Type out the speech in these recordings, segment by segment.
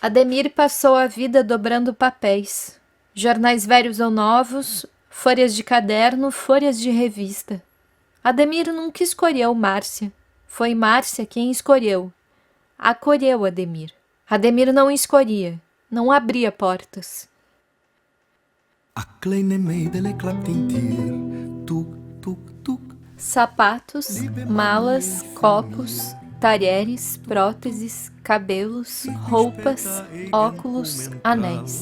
Ademir passou a vida dobrando papéis. Jornais velhos ou novos, folhas de caderno, folhas de revista. Ademir nunca escolheu Márcia. Foi Márcia quem escolheu. Acolheu Ademir. Ademir não escolhia, não abria portas. Sapatos, malas, copos, talheres, próteses, cabelos, roupas, óculos, anéis.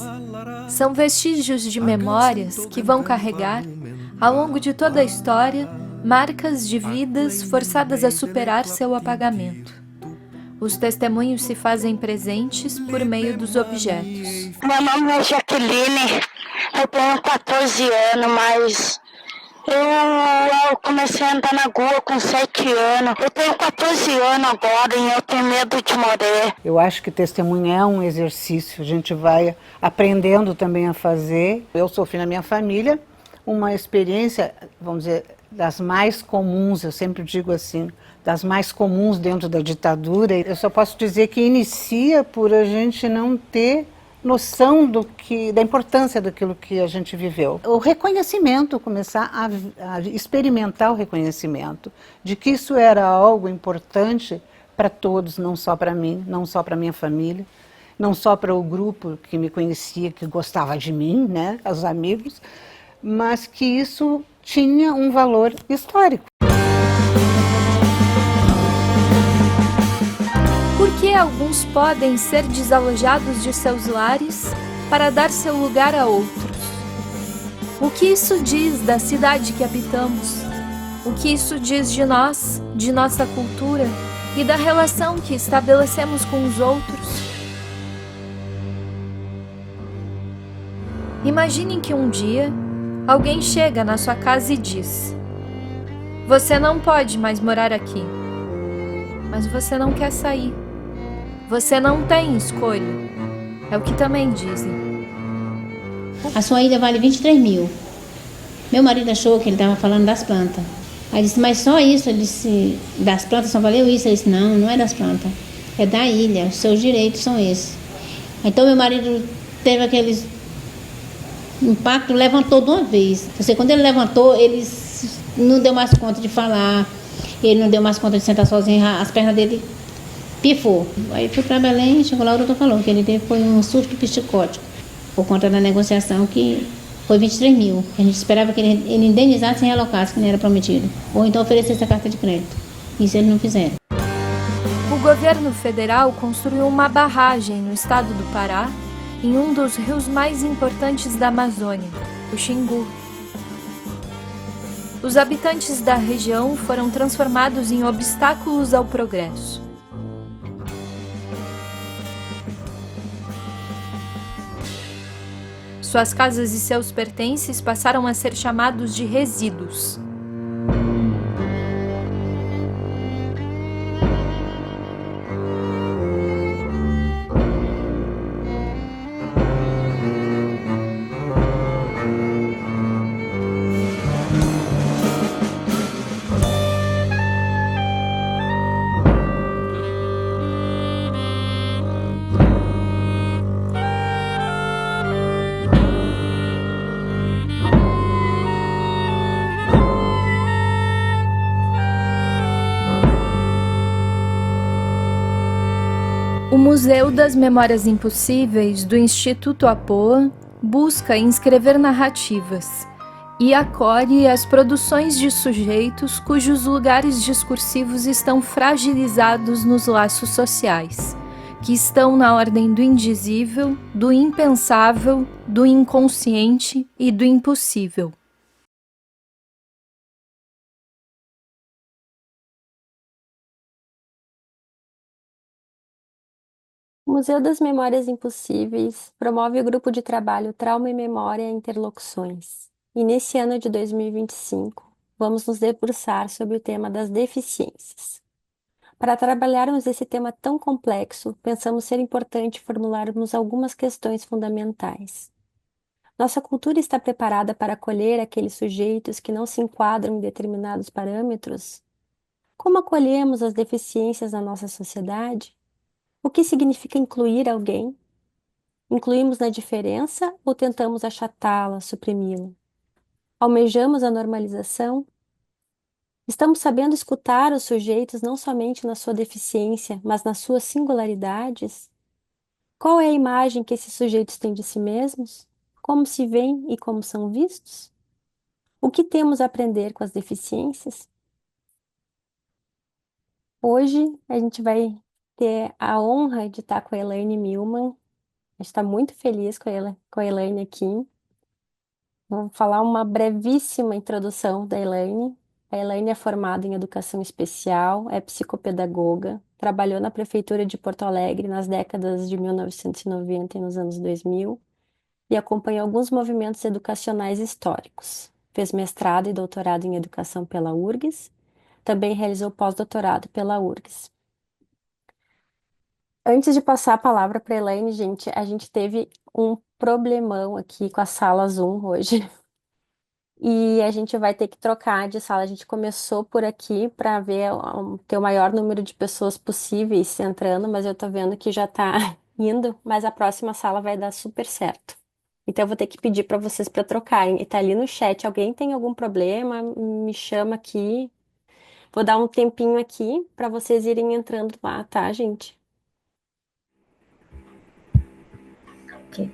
São vestígios de memórias que vão carregar, ao longo de toda a história, marcas de vidas forçadas a superar seu apagamento. Os testemunhos se fazem presentes por meio dos objetos. Meu nome é Jaqueline, eu tenho 14 anos, mas eu comecei a andar na rua com 7 anos. Eu tenho 14 anos agora e eu tenho medo de morrer. Eu acho que testemunho é um exercício, a gente vai aprendendo também a fazer. Eu sofri na minha família uma experiência, vamos dizer, das mais comuns, eu sempre digo assim, das mais comuns dentro da ditadura. Eu só posso dizer que inicia por a gente não ter noção da importância daquilo que a gente viveu. O reconhecimento, começar a experimentar o reconhecimento de que isso era algo importante para todos, não só para mim, não só para minha família, não só para o grupo que me conhecia, que gostava de mim, né, os amigos, mas que isso tinha um valor histórico. Por que alguns podem ser desalojados de seus lares para dar seu lugar a outros? O que isso diz da cidade que habitamos? O que isso diz de nós, de nossa cultura e da relação que estabelecemos com os outros? Imagine que um dia alguém chega na sua casa e diz: "Você não pode mais morar aqui." Mas você não quer sair. Você não tem escolha. É o que também dizem. A sua ilha vale 23 mil. Meu marido achou que ele estava falando das plantas. Aí disse, mas só isso? Ele disse, das plantas só valeu isso? Ele disse, não, não é das plantas. É da ilha, os seus direitos são esses. Então meu marido teve aquele impacto, levantou de uma vez. Quando ele levantou, ele não deu mais conta de falar. Ele não deu mais conta de sentar sozinho, as pernas dele pifou. Aí fui para Belém, chegou lá, o doutor falou que ele teve foi um surto psicótico, por conta da negociação que foi 23 mil. A gente esperava que ele indenizasse e realocasse, que não era prometido. Ou então oferecesse a carta de crédito. Isso eles não fizeram. O governo federal construiu uma barragem no estado do Pará, em um dos rios mais importantes da Amazônia, o Xingu. Os habitantes da região foram transformados em obstáculos ao progresso. Suas casas e seus pertences passaram a ser chamados de resíduos. O Museu das Memórias Impossíveis do Instituto Apoa busca inscrever narrativas e acolhe as produções de sujeitos cujos lugares discursivos estão fragilizados nos laços sociais, que estão na ordem do indizível, do impensável, do inconsciente e do impossível. O Museu das Memórias Impossíveis promove o grupo de trabalho Trauma e Memória Interlocuções. E nesse ano de 2025, vamos nos debruçar sobre o tema das deficiências. Para trabalharmos esse tema tão complexo, pensamos ser importante formularmos algumas questões fundamentais. Nossa cultura está preparada para acolher aqueles sujeitos que não se enquadram em determinados parâmetros? Como acolhemos as deficiências na nossa sociedade? O que significa incluir alguém? Incluímos na diferença ou tentamos achatá-la, suprimi-la? Almejamos a normalização? Estamos sabendo escutar os sujeitos não somente na sua deficiência, mas nas suas singularidades? Qual é a imagem que esses sujeitos têm de si mesmos? Como se veem e como são vistos? O que temos a aprender com as deficiências? Hoje a gente vai ter a honra de estar com a Elaine Milman. A gente está muito feliz com a Elaine aqui. Vou falar uma brevíssima introdução da Elaine. A Elaine é formada em educação especial, é psicopedagoga, trabalhou na Prefeitura de Porto Alegre nas décadas de 1990 e nos anos 2000 e acompanhou alguns movimentos educacionais históricos. Fez mestrado e doutorado em educação pela URGS, também realizou pós-doutorado pela URGS. Antes de passar a palavra para a Elaine, gente, a gente teve um problemão aqui com a sala Zoom hoje. E a gente vai ter que trocar de sala. A gente começou por aqui para ver ter o maior número de pessoas possíveis entrando, mas eu tô vendo que já tá indo, mas a próxima sala vai dar super certo. Então eu vou ter que pedir para vocês para trocarem. E tá ali no chat, alguém tem algum problema, me chama aqui. Vou dar um tempinho aqui para vocês irem entrando lá, tá, gente? Ok.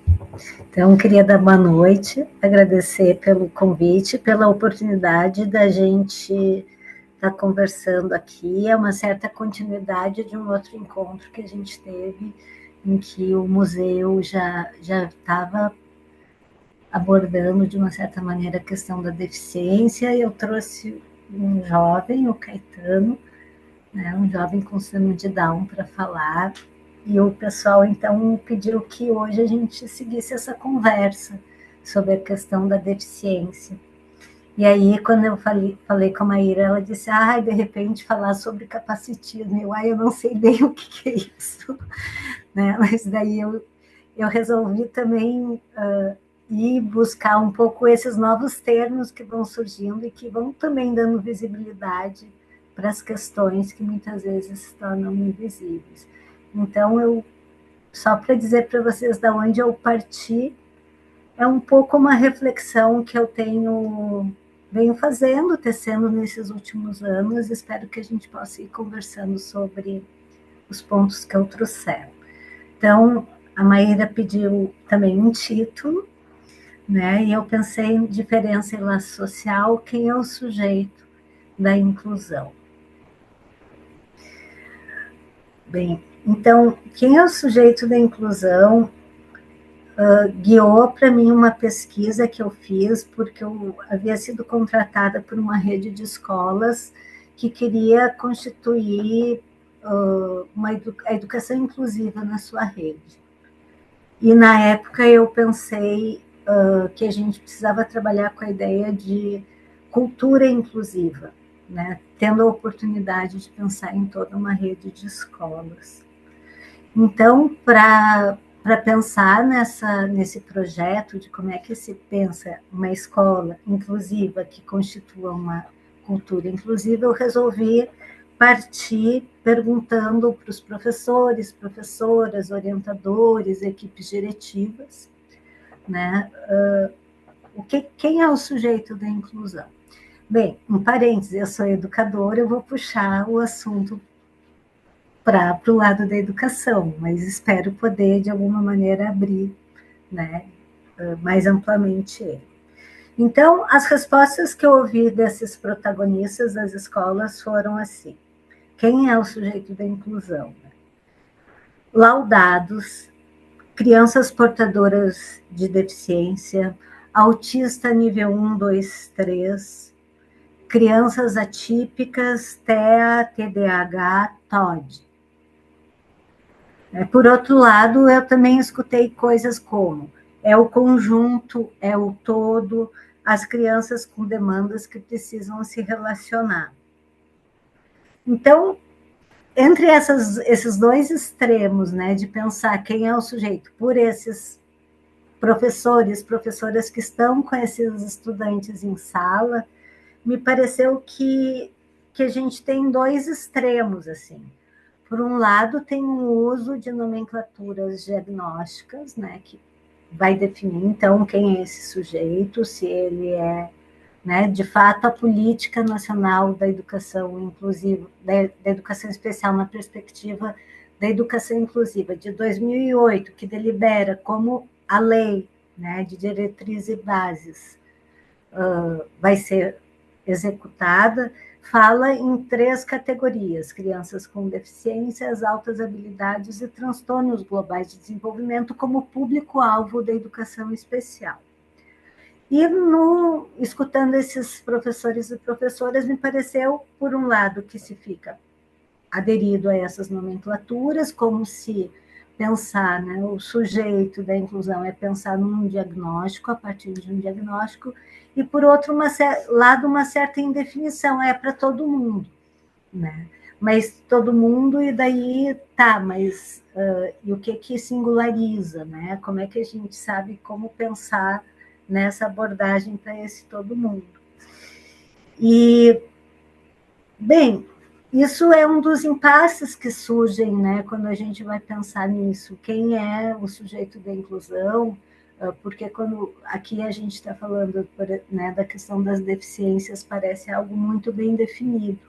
Então, queria dar boa noite, agradecer pelo convite, pela oportunidade da gente estar conversando aqui. É uma certa continuidade de um outro encontro que a gente teve, em que o museu já estava abordando, de uma certa maneira, a questão da deficiência. Eu trouxe um jovem, o Caetano, né, um jovem com síndrome de Down, para falar. E o pessoal, então, pediu que hoje a gente seguisse essa conversa sobre a questão da deficiência. E aí, quando eu falei com a Maíra, ela disse, de repente, falar sobre capacitismo. Eu não sei bem o que é isso. Né? Mas daí eu resolvi também ir buscar um pouco esses novos termos que vão surgindo e que vão também dando visibilidade para as questões que muitas vezes se tornam invisíveis. Então, só para dizer para vocês de onde eu parti, é um pouco uma reflexão que eu venho fazendo, tecendo nesses últimos anos. Espero que a gente possa ir conversando sobre os pontos que eu trouxer. Então, a Maíra pediu também um título, né? E eu pensei em diferença e laço social, quem é o sujeito da inclusão. Bem, então, quem é o sujeito da inclusão guiou para mim uma pesquisa que eu fiz, porque eu havia sido contratada por uma rede de escolas que queria constituir a educação inclusiva na sua rede. E, na época, eu pensei que a gente precisava trabalhar com a ideia de cultura inclusiva, né? Tendo a oportunidade de pensar em toda uma rede de escolas. Então, para pensar nesse projeto de como é que se pensa uma escola inclusiva que constitua uma cultura inclusiva, eu resolvi partir perguntando para os professores, professoras, orientadores, equipes diretivas, né, quem é o sujeito da inclusão? Bem, um parênteses, eu sou educadora, eu vou puxar o assunto para o lado da educação, mas espero poder, de alguma maneira, abrir, né, mais amplamente ele. Então, as respostas que eu ouvi desses protagonistas das escolas foram assim: quem é o sujeito da inclusão? Laudados, crianças portadoras de deficiência, autista nível 1, 2, 3, crianças atípicas, TEA, TDAH, TOD. Por outro lado, eu também escutei coisas como é o conjunto, é o todo, as crianças com demandas que precisam se relacionar. Então, entre esses dois extremos, né, de pensar quem é o sujeito, por esses professores, professoras que estão com esses estudantes em sala, me pareceu que a gente tem dois extremos, assim. Por um lado, tem um uso de nomenclaturas diagnósticas, né, que vai definir, então, quem é esse sujeito, se ele é, né, de fato, a política nacional da educação inclusiva, da educação especial na perspectiva da educação inclusiva, de 2008, que delibera como a lei, né, de diretrizes e bases vai ser executada, fala em 3 categorias: crianças com deficiências, altas habilidades e transtornos globais de desenvolvimento como público-alvo da educação especial. E escutando esses professores e professoras, me pareceu, por um lado, que se fica aderido a essas nomenclaturas, como se pensar, né, o sujeito da inclusão é pensar num diagnóstico, a partir de um diagnóstico, e, por outro lado, uma certa indefinição, é para todo mundo, né? Mas todo mundo, e daí, tá, mas e o que singulariza, né? Como é que a gente sabe como pensar nessa abordagem para esse todo mundo? E, bem, isso é um dos impasses que surgem, né, quando a gente vai pensar nisso. Quem é o sujeito da inclusão? Porque quando aqui a gente está falando, né, da questão das deficiências, parece algo muito bem definido.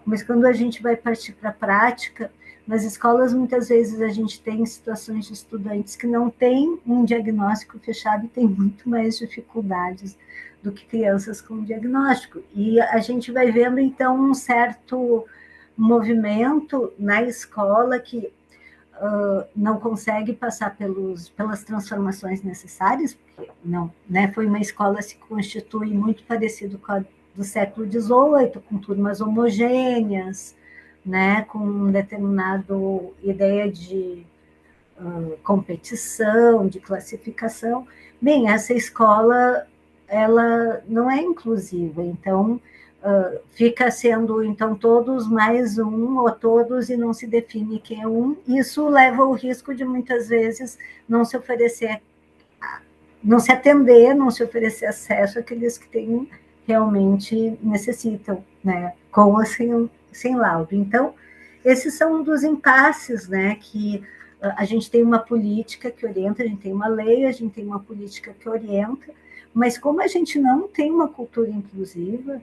Mas quando a gente vai partir para a prática, nas escolas muitas vezes a gente tem situações de estudantes que não têm um diagnóstico fechado e têm muito mais dificuldades do que crianças com diagnóstico. E a gente vai vendo, então, um certo movimento na escola que não consegue passar pelas transformações necessárias, porque não, né, foi uma escola que se constitui muito parecido com a do século XVIII, com turmas homogêneas, né, com uma determinada ideia de competição, de classificação. Bem, essa escola, ela não é inclusiva, então fica sendo, então, todos mais um, ou todos, e não se define quem é um. Isso leva ao risco de, muitas vezes, não se oferecer, não se atender, não se oferecer acesso àqueles que têm realmente necessitam, né, com ou sem laudo. Então, esses são um dos impasses, né, que a gente tem uma política que orienta, a gente tem uma lei, a gente tem uma política que orienta, mas como a gente não tem uma cultura inclusiva,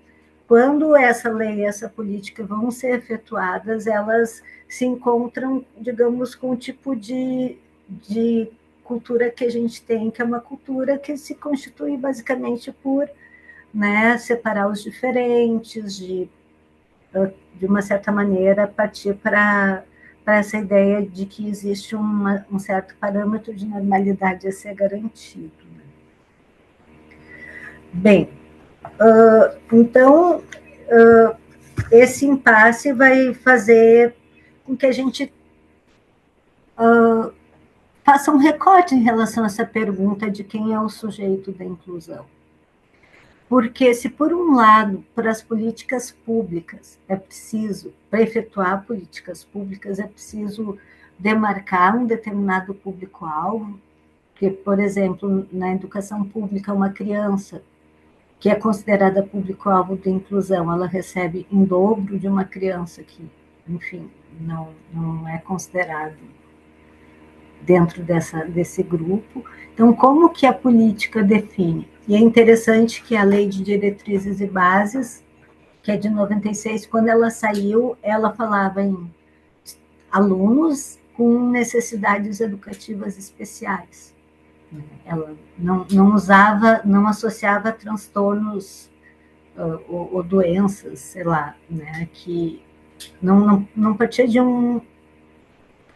quando essa lei e essa política vão ser efetuadas, elas se encontram, digamos, com um tipo de cultura que a gente tem, que é uma cultura que se constitui basicamente por, né, separar os diferentes, de uma certa maneira, partir para essa ideia de que existe um certo parâmetro de normalidade a ser garantido. Bem, então, esse impasse vai fazer com que a gente faça um recorte em relação a essa pergunta de quem é o sujeito da inclusão. Porque se, por um lado, para as políticas públicas é preciso, para efetuar políticas públicas, é preciso demarcar um determinado público-alvo, que, por exemplo, na educação pública, uma criança que é considerada público-alvo da inclusão, ela recebe em dobro de uma criança que, enfim, não é considerado dentro desse grupo. Então, como que a política define? E é interessante que a Lei de Diretrizes e Bases, que é de 96, quando ela saiu, ela falava em alunos com necessidades educativas especiais. Ela não associava transtornos ou doenças, sei lá, né, que não partia de um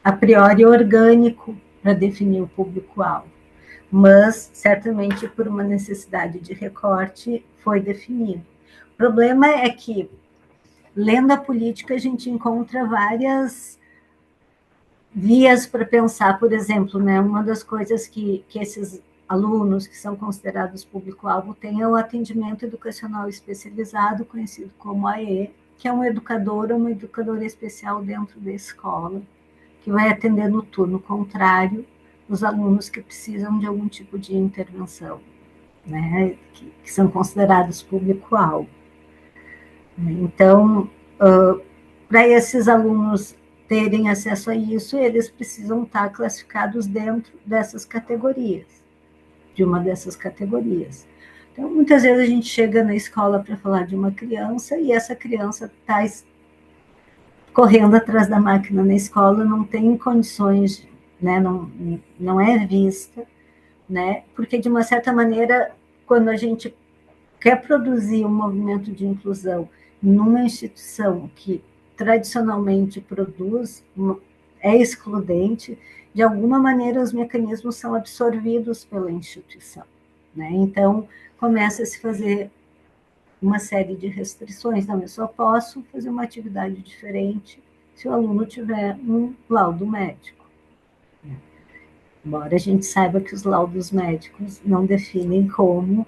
a priori orgânico para definir o público-alvo, mas certamente por uma necessidade de recorte foi definido. O problema é que, lendo a política, a gente encontra várias vias para pensar, por exemplo, né, uma das coisas que esses alunos que são considerados público-alvo têm é o atendimento educacional especializado, conhecido como AE, que é um educador ou uma educadora especial dentro da escola, que vai atender no turno contrário os alunos que precisam de algum tipo de intervenção, né, que são considerados público-alvo. Então, para esses alunos terem acesso a isso, eles precisam estar classificados dentro dessas categorias, de uma dessas categorias. Então, muitas vezes a gente chega na escola para falar de uma criança e essa criança está correndo atrás da máquina na escola, não tem condições, né, não é vista, né, porque, de uma certa maneira, quando a gente quer produzir um movimento de inclusão numa instituição que tradicionalmente produz, é excludente, de alguma maneira os mecanismos são absorvidos pela instituição, né? Então, começa a se fazer uma série de restrições. Não, eu só posso fazer uma atividade diferente se o aluno tiver um laudo médico. Embora a gente saiba que os laudos médicos não definem como,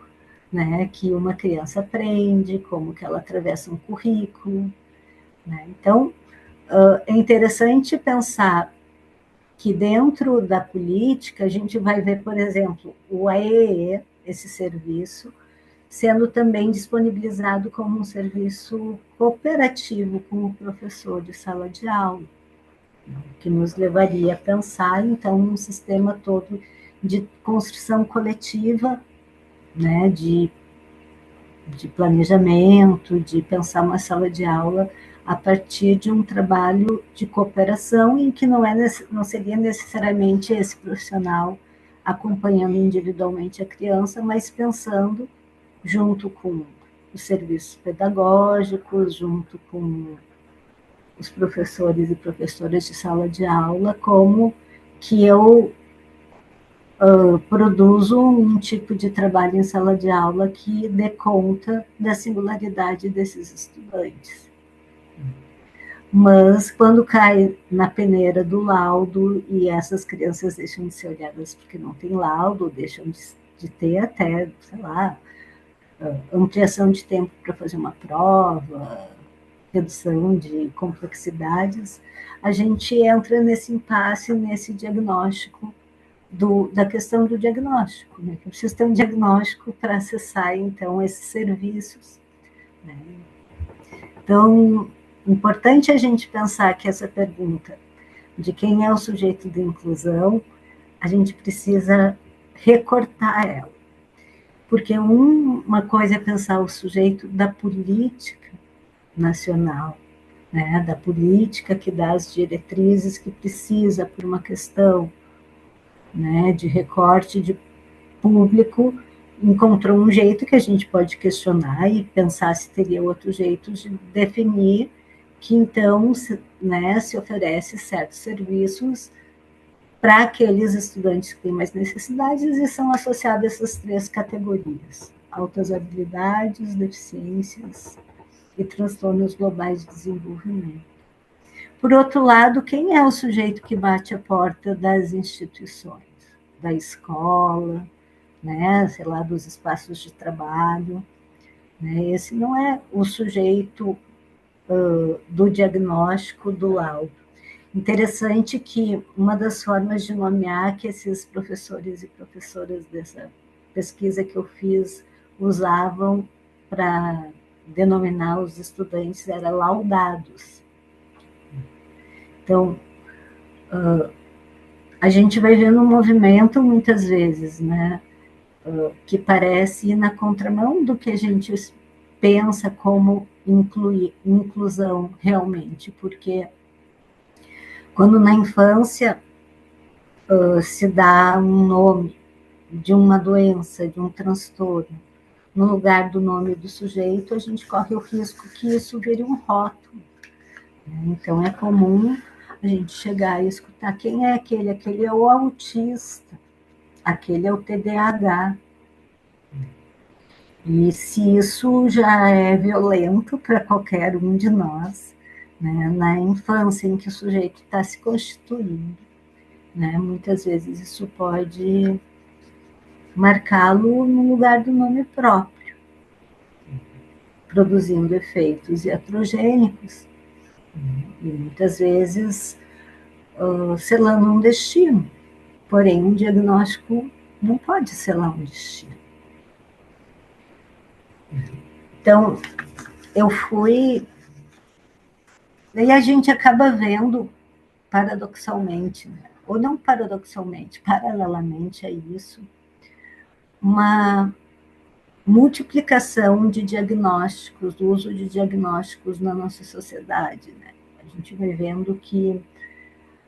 né, que uma criança aprende, como que ela atravessa um currículo, né? Então, é interessante pensar que dentro da política a gente vai ver, por exemplo, o AEE, esse serviço, sendo também disponibilizado como um serviço cooperativo com o professor de sala de aula, que nos levaria a pensar, então, um sistema todo de construção coletiva, né, de planejamento, de pensar uma sala de aula a partir de um trabalho de cooperação em que não seria necessariamente esse profissional acompanhando individualmente a criança, mas pensando junto com os serviços pedagógicos, junto com os professores e professoras de sala de aula, como que eu produzo um tipo de trabalho em sala de aula que dê conta da singularidade desses estudantes. Mas quando cai na peneira do laudo e essas crianças deixam de ser olhadas porque não tem laudo, deixam de ter até, sei lá, ampliação de tempo para fazer uma prova, redução de complexidades, a gente entra nesse impasse, nesse diagnóstico da questão do diagnóstico, né? Que eu preciso ter um diagnóstico para acessar, então, esses serviços, né? Então, importante a gente pensar que essa pergunta de quem é o sujeito de inclusão, a gente precisa recortar ela. Porque uma coisa é pensar o sujeito da política nacional, né? Da política que dá as diretrizes que precisa por uma questão, né, de recorte de público, encontrou um jeito que a gente pode questionar e pensar se teria outro jeito de definir que, então, né, se oferece certos serviços para aqueles estudantes que têm mais necessidades e são associados a essas 3 categorias: altas habilidades, deficiências e transtornos globais de desenvolvimento. Por outro lado, quem é o sujeito que bate a porta das instituições, da escola, né, sei lá, dos espaços de trabalho, né? Esse não é o sujeito do diagnóstico do laudo. Interessante que uma das formas de nomear que esses professores e professoras dessa pesquisa que eu fiz usavam para denominar os estudantes era laudados. Então, a gente vai vendo um movimento, muitas vezes, né, que parece ir na contramão do que a gente pensa como inclusão realmente, porque quando na infância se dá um nome de uma doença, de um transtorno, no lugar do nome do sujeito, a gente corre o risco que isso vire um rótulo. Então, é comum a gente chegar e escutar quem é aquele. Aquele é o autista, aquele é o TDAH. E se isso já é violento para qualquer um de nós, né, na infância em que o sujeito está se constituindo, né, muitas vezes isso pode marcá-lo no lugar do nome próprio, produzindo efeitos iatrogênicos, e muitas vezes selando um destino. Porém, um diagnóstico não pode selar um destino. Então, eu fui... Daí a gente acaba vendo paradoxalmente, né? Ou não paradoxalmente, paralelamente a isso, uma multiplicação de diagnósticos, do uso de diagnósticos na nossa sociedade, né? A gente vai vendo que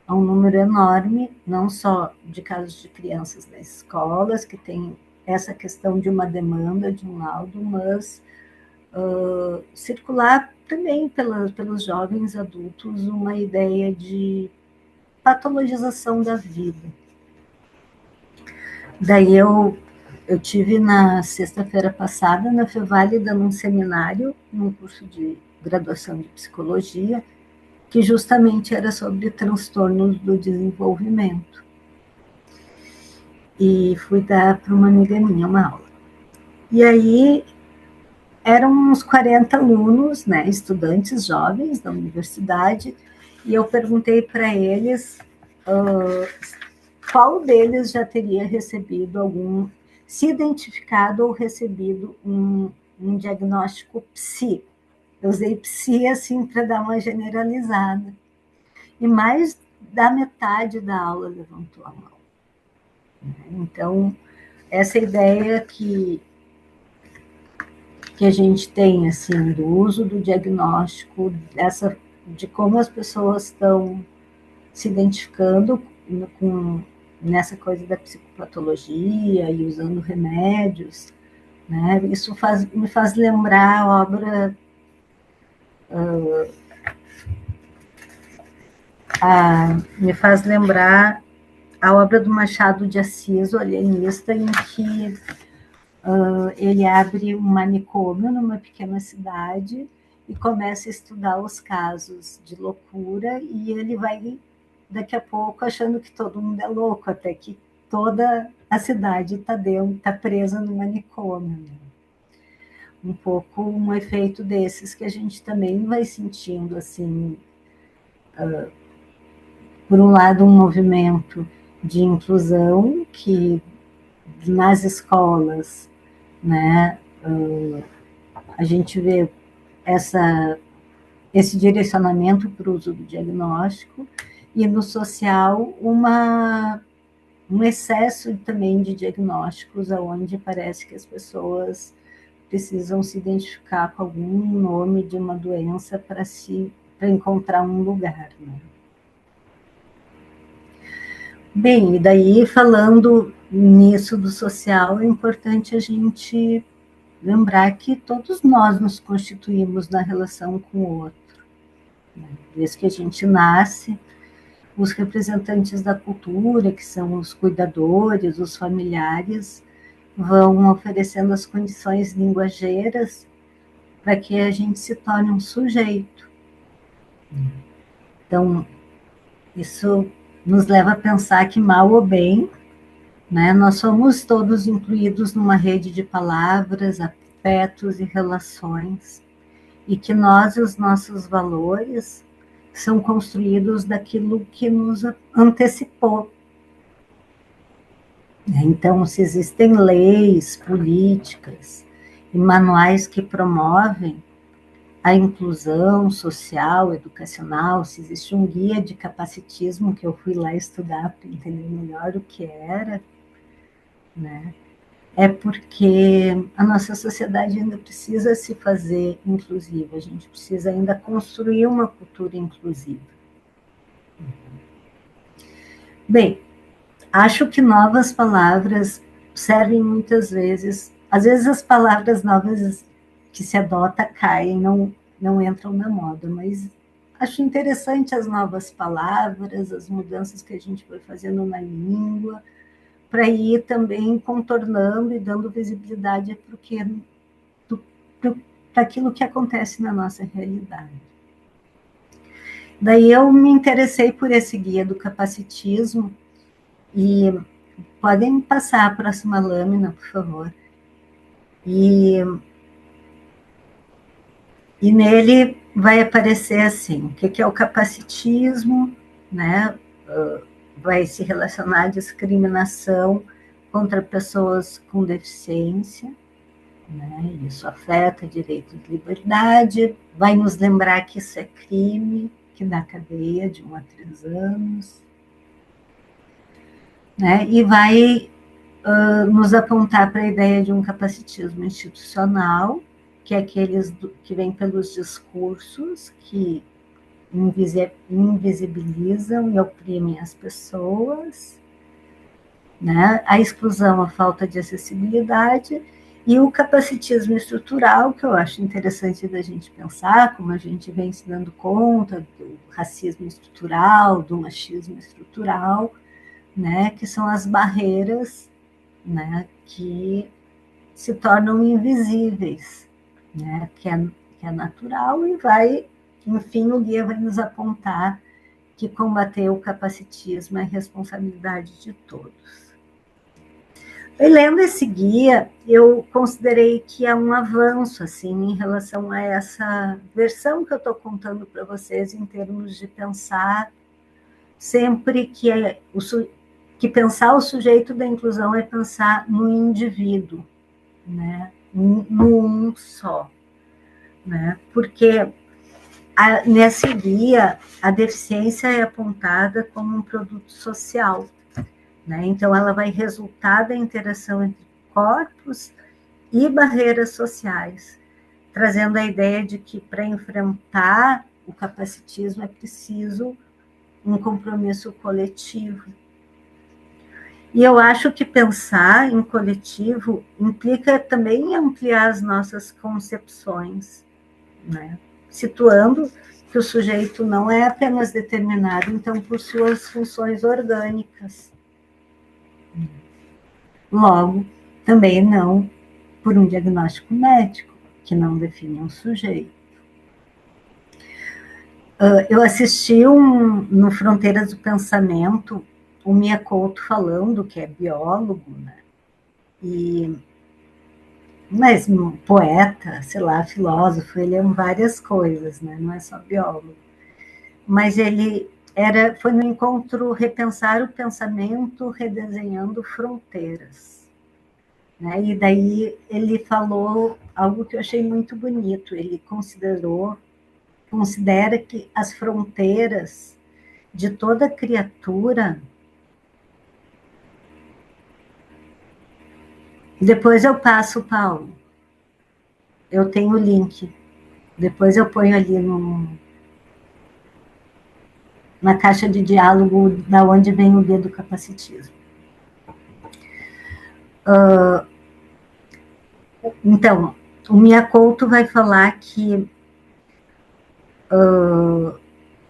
há um número enorme, não só de casos de crianças nas escolas, que tem essa questão de uma demanda de um laudo, mas circular também pelos jovens adultos uma ideia de patologização da vida. Daí eu tive na sexta-feira passada, na Fevale, dando um seminário, num curso de graduação de psicologia, que justamente era sobre transtornos do desenvolvimento. E fui dar para uma amiga minha uma aula. E aí eram uns 40 alunos, né, estudantes jovens da universidade, e eu perguntei para eles qual deles já teria recebido se identificado ou recebido um diagnóstico psi. Eu usei psi assim para dar uma generalizada. E mais da metade da aula levantou a mão. Então, essa ideia que a gente tem, assim, do uso do diagnóstico, de como as pessoas estão se identificando nessa coisa da psicopatologia e usando remédios, né? Isso me faz lembrar a obra do Machado de Assis, o Alienista, em que ele abre um manicômio numa pequena cidade e começa a estudar os casos de loucura, e ele vai, daqui a pouco, achando que todo mundo é louco, até que toda a cidade está presa no manicômio. Né? Um pouco um efeito desses que a gente também vai sentindo, assim, por um lado, um movimento de inclusão que nas escolas, né, a gente vê esse direcionamento para o uso do diagnóstico, e no social um excesso também de diagnósticos, onde parece que as pessoas precisam se identificar com algum nome de uma doença para encontrar um lugar. Né? Bem, e daí, falando nisso do social, é importante a gente lembrar que todos nós nos constituímos na relação com o outro. Desde que a gente nasce, os representantes da cultura, que são os cuidadores, os familiares, vão oferecendo as condições linguageiras para que a gente se torne um sujeito. Então, isso nos leva a pensar que, mal ou bem, né, nós somos todos incluídos numa rede de palavras, afetos e relações, e que nós e os nossos valores são construídos daquilo que nos antecipou. Então, se existem leis, políticas e manuais que promovem a inclusão social, educacional, se existe um guia de capacitismo que eu fui lá estudar para entender melhor o que era, né? É porque a nossa sociedade ainda precisa se fazer inclusiva, a gente precisa ainda construir uma cultura inclusiva. Bem, acho que novas palavras servem muitas vezes, às vezes as palavras novas que se adota caem, não entram na moda, mas acho interessante as novas palavras, as mudanças que a gente foi fazendo na língua, para ir também contornando e dando visibilidade para aquilo que acontece na nossa realidade. Daí eu me interessei por esse guia do capacitismo, e podem passar a próxima lâmina, por favor. E nele vai aparecer assim, o que é o capacitismo, né? Vai se relacionar à discriminação contra pessoas com deficiência, né? Isso afeta direito de liberdade, vai nos lembrar que isso é crime, que dá cadeia de 1 a 3 anos, né? E vai nos apontar para a ideia de um capacitismo institucional, que é aqueles que vêm pelos discursos que invisibilizam e oprimem as pessoas, né? A exclusão, a falta de acessibilidade, e o capacitismo estrutural, que eu acho interessante da gente pensar, como a gente vem se dando conta do racismo estrutural, do machismo estrutural, né? Que são as barreiras, né? Que se tornam invisíveis, né? Que é natural e vai, enfim, o guia vai nos apontar que combater o capacitismo é responsabilidade de todos. E lendo esse guia, eu considerei que é um avanço, assim, em relação a essa versão que eu estou contando para vocês, em termos de pensar sempre que pensar o sujeito da inclusão é pensar no indivíduo, né? No um só, né? Porque nesse guia a deficiência é apontada como um produto social, né? Então ela vai resultar da interação entre corpos e barreiras sociais, trazendo a ideia de que para enfrentar o capacitismo é preciso um compromisso coletivo. E eu acho que pensar em coletivo implica também ampliar as nossas concepções, né? Situando que o sujeito não é apenas determinado, então, por suas funções orgânicas. Logo, também não por um diagnóstico médico, que não define um sujeito. Eu assisti no Fronteiras do Pensamento, o Mia Couto falando, que é biólogo, né? Mas poeta, sei lá, filósofo, ele é várias coisas, né? Não é só biólogo. Mas ele foi no encontro Repensar o Pensamento, Redesenhando Fronteiras, né? E daí ele falou algo que eu achei muito bonito. Ele considera que as fronteiras de toda criatura. Depois eu passo, Paulo. Eu tenho o link. Depois eu ponho ali na caixa de diálogo da onde vem o guia do capacitismo. Então, o Mia Couto vai falar que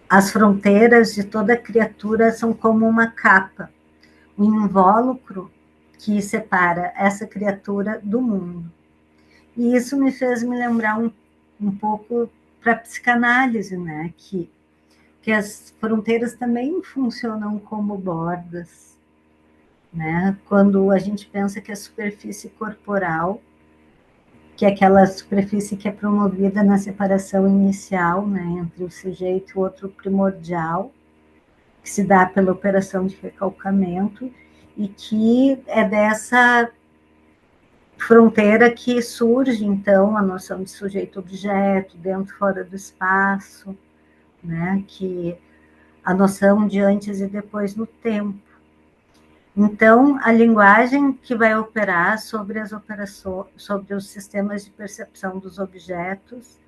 as fronteiras de toda criatura são como uma capa, um invólucro que separa essa criatura do mundo. E isso me fez me lembrar um pouco para a psicanálise, né? Que as fronteiras também funcionam como bordas, né? Quando a gente pensa que a superfície corporal, que é aquela superfície que é promovida na separação inicial, né, entre o sujeito e o outro primordial, que se dá pela operação de recalcamento, e que é dessa fronteira que surge, então, a noção de sujeito-objeto, dentro e fora do espaço, né, que a noção de antes e depois no tempo. Então, a linguagem que vai operar sobre as operações, sobre os sistemas de percepção dos objetos,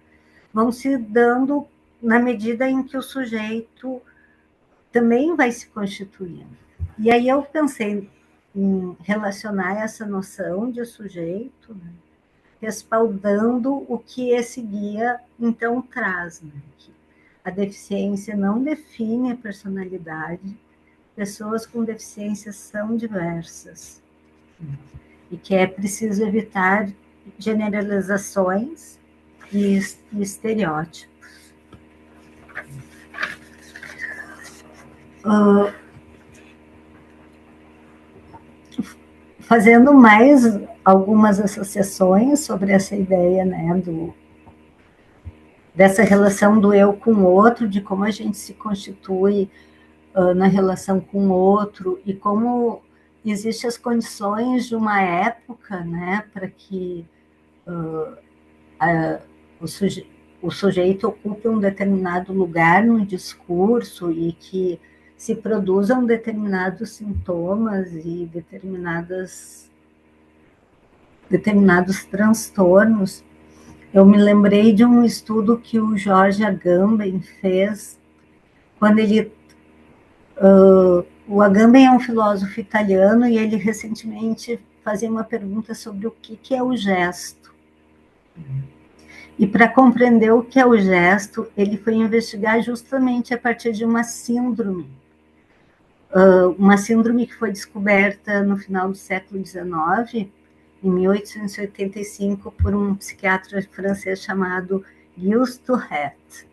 vão se dando na medida em que o sujeito também vai se constituindo. E aí eu pensei em relacionar essa noção de sujeito, né, respaldando o que esse guia, então, traz, né, que a deficiência não define a personalidade, pessoas com deficiências são diversas, e que é preciso evitar generalizações e estereótipos. Fazendo mais algumas associações sobre essa ideia, né, dessa relação do eu com o outro, de como a gente se constitui na relação com o outro, e como existem as condições de uma época, né, para que o sujeito ocupe um determinado lugar no discurso e que se produzam determinados sintomas e determinados transtornos. Eu me lembrei de um estudo que o George Agamben fez, quando ele... o Agamben é um filósofo italiano e ele recentemente fazia uma pergunta sobre o que é o gesto. E para compreender o que é o gesto, ele foi investigar justamente a partir de uma síndrome que foi descoberta no final do século XIX, em 1885, por um psiquiatra francês chamado Gilles Tourette.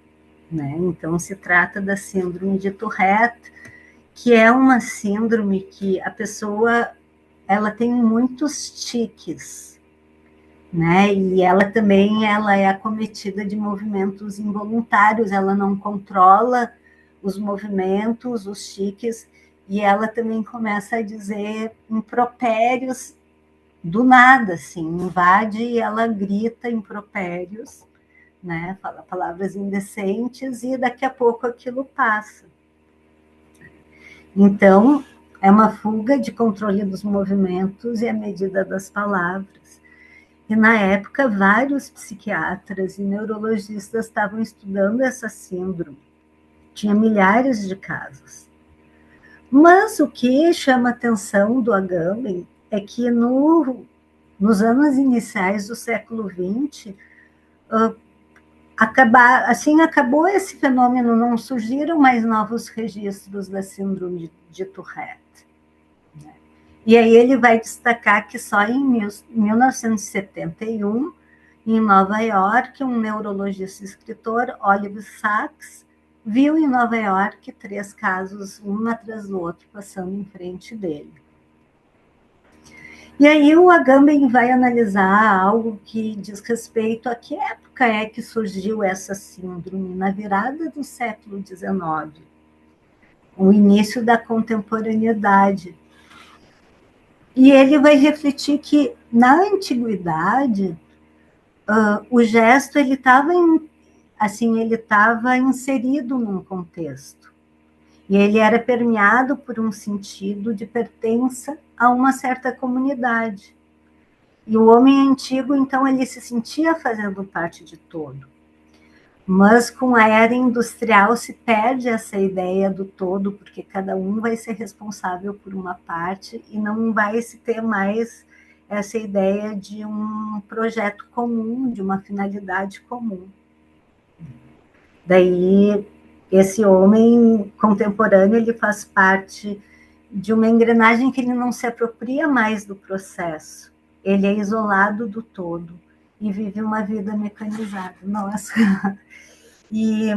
Né? Então, se trata da síndrome de Tourette, que é uma síndrome que a pessoa ela tem muitos tiques, né? E ela é acometida de movimentos involuntários, ela não controla os movimentos, os tiques, e ela também começa a dizer impropérios do nada, assim, invade e ela grita impropérios, né? Fala palavras indecentes e daqui a pouco aquilo passa. Então, é uma fuga de controle dos movimentos e a medida das palavras. E na época, vários psiquiatras e neurologistas estavam estudando essa síndrome. Tinha milhares de casos. Mas o que chama a atenção do Agamben é que nos anos iniciais do século XX, acabou esse fenômeno, não surgiram mais novos registros da síndrome de Tourette. E aí ele vai destacar que só em 1971, em Nova York, um neurologista e escritor, Oliver Sacks, viu em Nova York 3 casos, um atrás do outro, passando em frente dele. E aí o Agamben vai analisar algo que diz respeito a que época é que surgiu essa síndrome, na virada do século XIX, o início da contemporaneidade. E ele vai refletir que, na antiguidade, o gesto ele estava inserido num contexto. E ele era permeado por um sentido de pertença a uma certa comunidade. E o homem antigo, então, ele se sentia fazendo parte de todo. Mas com a era industrial se perde essa ideia do todo, porque cada um vai ser responsável por uma parte e não vai se ter mais essa ideia de um projeto comum, de uma finalidade comum. Daí, esse homem contemporâneo, ele faz parte de uma engrenagem que ele não se apropria mais do processo. Ele é isolado do todo e vive uma vida mecanizada. Nossa! E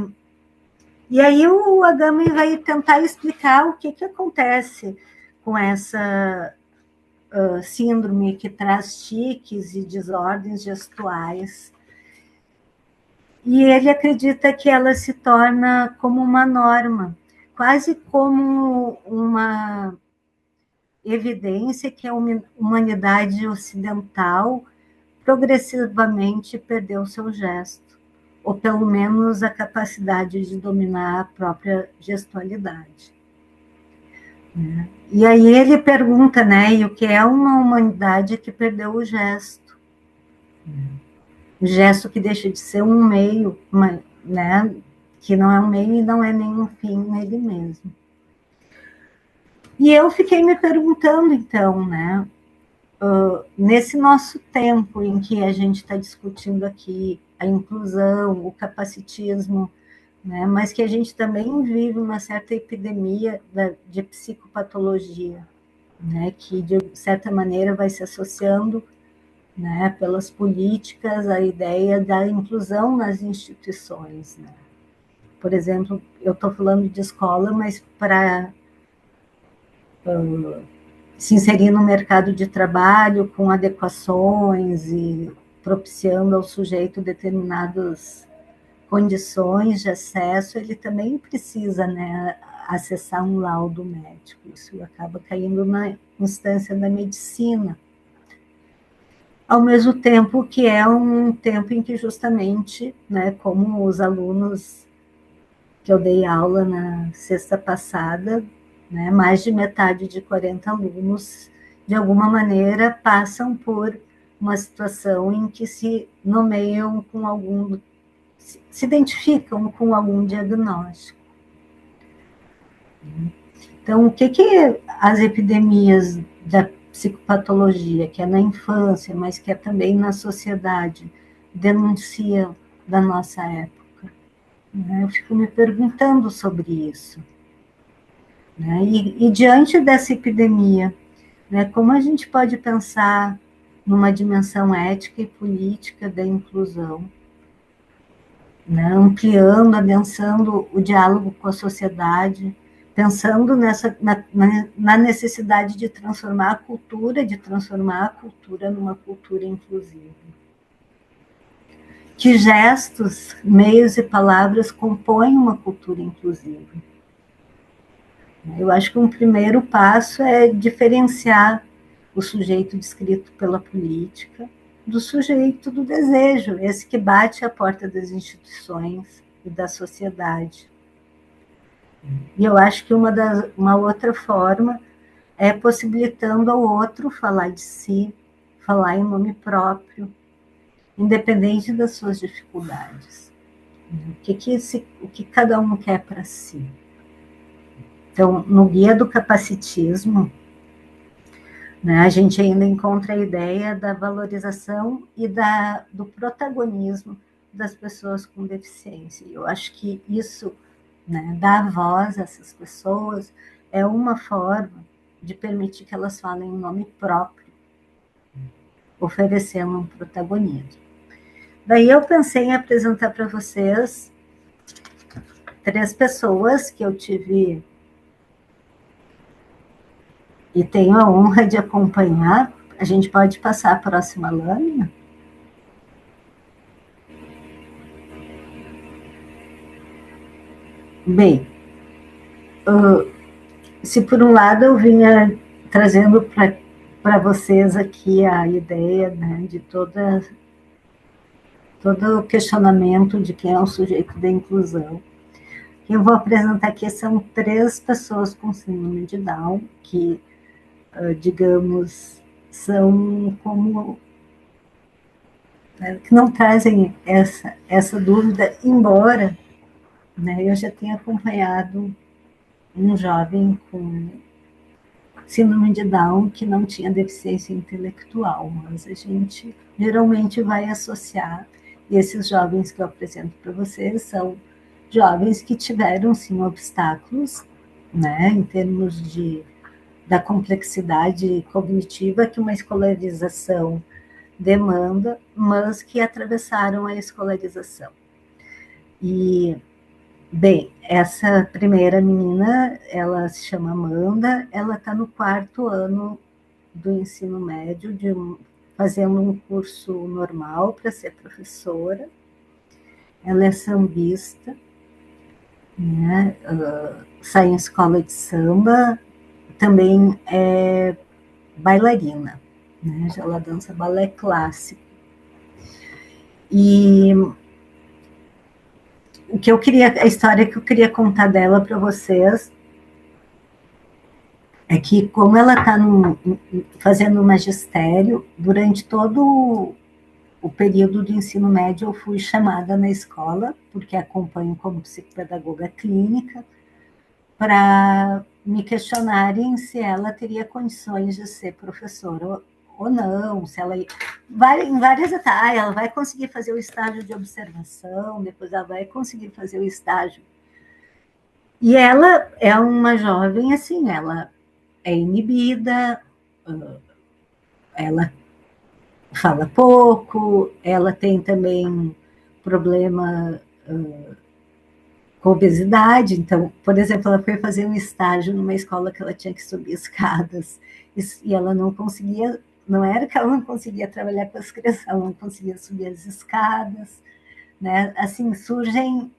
aí o Agamben vai tentar explicar o que acontece com essa síndrome que traz tiques e desordens gestuais. E ele acredita que ela se torna como uma norma, quase como uma evidência que a humanidade ocidental progressivamente perdeu seu gesto, ou pelo menos a capacidade de dominar a própria gestualidade. E aí ele pergunta, né, e o que é uma humanidade que perdeu o gesto? O gesto que deixa de ser um meio, né, que não é um meio e não é nenhum fim nele mesmo. E eu fiquei me perguntando, então, né, nesse nosso tempo em que a gente está discutindo aqui a inclusão, o capacitismo, né, mas que a gente também vive uma certa epidemia de psicopatologia, né, que de certa maneira vai se associando, né, pelas políticas, a ideia da inclusão nas instituições. Né. Por exemplo, eu estou falando de escola, mas para se inserir no mercado de trabalho com adequações e propiciando ao sujeito determinadas condições de acesso, ele também precisa, né, acessar um laudo médico. Isso acaba caindo na instância da medicina. ao mesmo tempo que é um tempo em que justamente, né, como os alunos que eu dei aula na sexta passada, né, mais de metade de 40 alunos, de alguma maneira, passam por uma situação em que se nomeiam com algum, se identificam com algum diagnóstico. Então, o que as epidemias da psicopatologia, que é na infância, mas que é também na sociedade, denunciam da nossa época? Eu fico me perguntando sobre isso. E diante dessa epidemia, como a gente pode pensar numa dimensão ética e política da inclusão, ampliando, adensando o diálogo com a sociedade, pensando na necessidade de transformar a cultura numa cultura inclusiva. Que gestos, meios e palavras compõem uma cultura inclusiva? Eu acho que um primeiro passo é diferenciar o sujeito descrito pela política do sujeito do desejo, esse que bate à porta das instituições e da sociedade. E eu acho que uma outra forma é possibilitando ao outro falar de si, falar em nome próprio, independente das suas dificuldades. O que cada um quer para si. Então, no Guia do Capacitismo, a gente ainda encontra a ideia da valorização e do protagonismo das pessoas com deficiência. Eu acho que isso, dar voz a essas pessoas, é uma forma de permitir que elas falem em nome próprio, oferecendo um protagonismo. Daí eu pensei em apresentar para vocês 3 pessoas que eu tive e tenho a honra de acompanhar. A gente pode passar a próxima lâmina? Bem, se por um lado eu vinha trazendo para vocês aqui a ideia, de todo o questionamento de quem é o sujeito da inclusão, que eu vou apresentar aqui são 3 pessoas com síndrome de Down, que digamos, são como que não trazem essa dúvida, embora eu já tenha acompanhado um jovem com síndrome de Down que não tinha deficiência intelectual, mas a gente geralmente vai associar, e esses jovens que eu apresento para vocês são jovens que tiveram, sim, obstáculos, em termos da complexidade cognitiva que uma escolarização demanda, mas que atravessaram a escolarização. E, bem, essa primeira menina, ela se chama Amanda, ela está no 4º ano do ensino médio, fazendo um curso normal para ser professora. Ela é sambista, sai em escola de samba, também é bailarina, ela dança balé clássico. E a história que eu queria contar dela para vocês é que, como ela está fazendo magistério, durante todo o período do ensino médio eu fui chamada na escola, porque acompanho como psicopedagoga clínica, para me questionarem se ela teria condições de ser professora ou não, se ela vai em várias etapas, ela vai conseguir fazer o estágio de observação, depois ela vai conseguir fazer o estágio. E ela é uma jovem, assim, ela é inibida, ela fala pouco, ela tem também problema com obesidade. Então, por exemplo, ela foi fazer um estágio numa escola que ela tinha que subir escadas, e ela não conseguia, não era que ela não conseguia trabalhar com as crianças, ela não conseguia subir as escadas, Assim, surgiram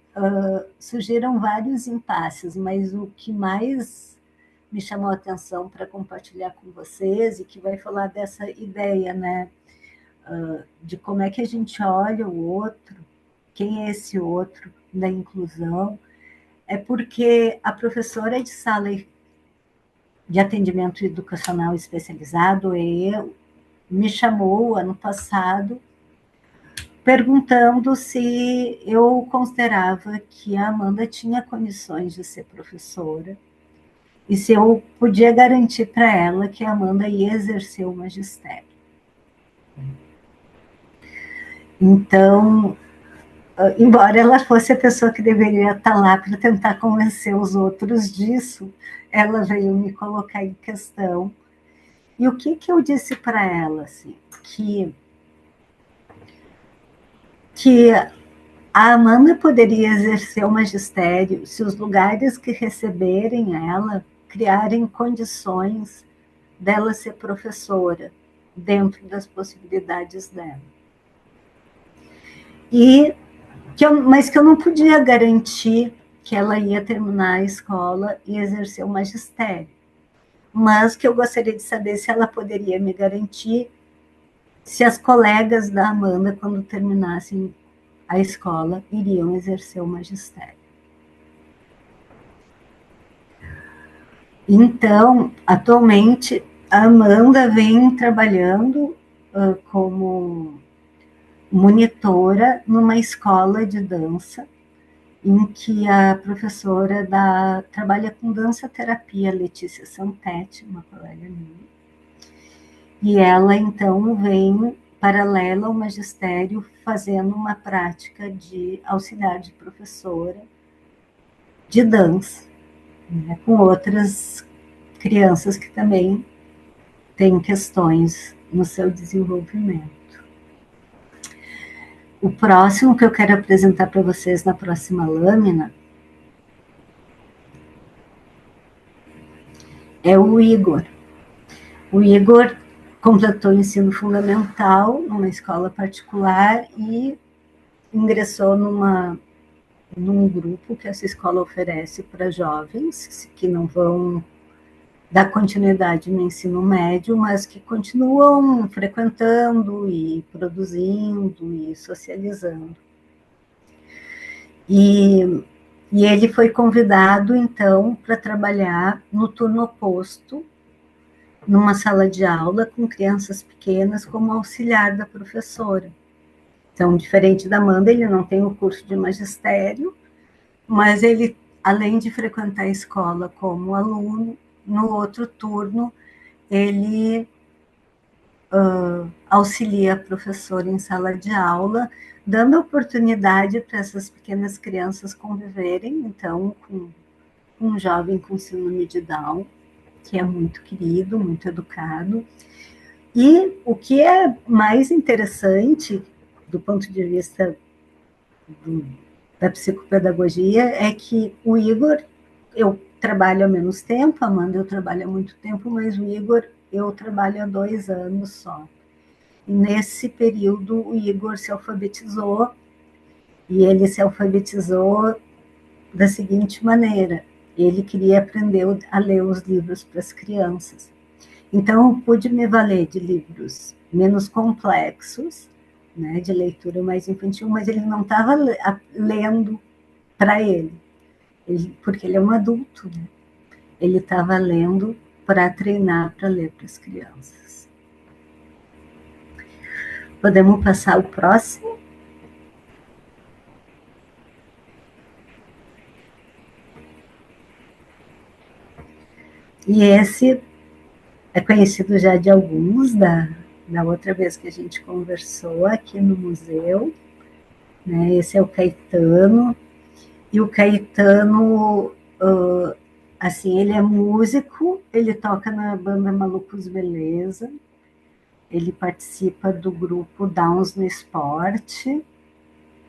vários impasses, mas o que mais me chamou a atenção para compartilhar com vocês, e que vai falar dessa ideia, de como é que a gente olha o outro, quem é esse outro, da inclusão, é porque a professora de sala de atendimento educacional especializado, me chamou ano passado perguntando se eu considerava que a Amanda tinha condições de ser professora e se eu podia garantir para ela que a Amanda ia exercer o magistério. Então, embora ela fosse a pessoa que deveria estar lá para tentar convencer os outros disso, ela veio me colocar em questão. E o que eu disse para ela? Assim, que a Amanda poderia exercer o magistério se os lugares que receberem ela criarem condições dela ser professora, dentro das possibilidades dela. Mas que eu não podia garantir que ela ia terminar a escola e exercer o magistério. Mas que eu gostaria de saber se ela poderia me garantir se as colegas da Amanda, quando terminassem a escola, iriam exercer o magistério. Então, atualmente, a Amanda vem trabalhando como monitora numa escola de dança, em que a professora trabalha com dança-terapia, Letícia Sampete, uma colega minha. E ela, então, vem paralela ao magistério, fazendo uma prática de auxiliar de professora de dança, né, com outras crianças que também têm questões no seu desenvolvimento. O próximo que eu quero apresentar para vocês na próxima lâmina é o Igor. O Igor completou o ensino fundamental numa escola particular e ingressou num grupo que essa escola oferece para jovens que não vão dar continuidade no ensino médio, mas que continuam frequentando e produzindo e socializando. E ele foi convidado, então, para trabalhar no turno oposto, numa sala de aula com crianças pequenas, como auxiliar da professora. Então, diferente da Amanda, ele não tem o curso de magistério, mas ele, além de frequentar a escola como aluno, no outro turno, ele auxilia a professora em sala de aula, dando oportunidade para essas pequenas crianças conviverem, então, com um jovem com síndrome de Down, que é muito querido, muito educado. E o que é mais interessante, do ponto de vista da psicopedagogia, é que o Igor, eu trabalho há menos tempo, a Amanda eu trabalho há muito tempo, mas o Igor eu trabalho há 2 anos só. E nesse período o Igor se alfabetizou, e ele se alfabetizou da seguinte maneira: ele queria aprender a ler os livros para as crianças. Então, eu pude me valer de livros menos complexos, né, de leitura mais infantil, mas ele não estava lendo para ele, porque ele é um adulto, né? Ele estava lendo para treinar para ler para as crianças. Podemos passar o próximo? E esse é conhecido já de alguns, da outra vez que a gente conversou aqui no museu, né? Esse é o Caetano, e o Caetano, assim, ele é músico, ele toca na banda Malucos Beleza, ele participa do grupo Downs no Esporte,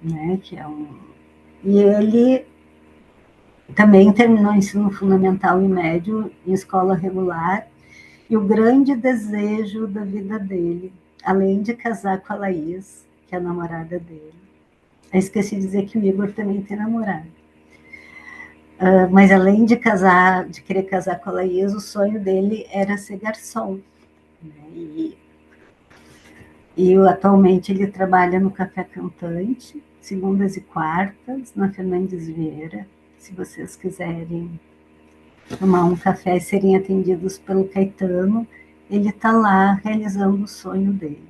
né, que é e ele também terminou o ensino fundamental e médio em escola regular, e o grande desejo da vida dele, além de casar com a Laís, que é a namorada dele. Eu esqueci de dizer que o Igor também tem namorado. Mas além de querer casar com a Laís, o sonho dele era ser garçom, né? E E atualmente ele trabalha no Café Cantante, segundas e quartas, na Fernandes Vieira. Se vocês quiserem tomar um café e serem atendidos pelo Caetano, ele está lá realizando o sonho dele.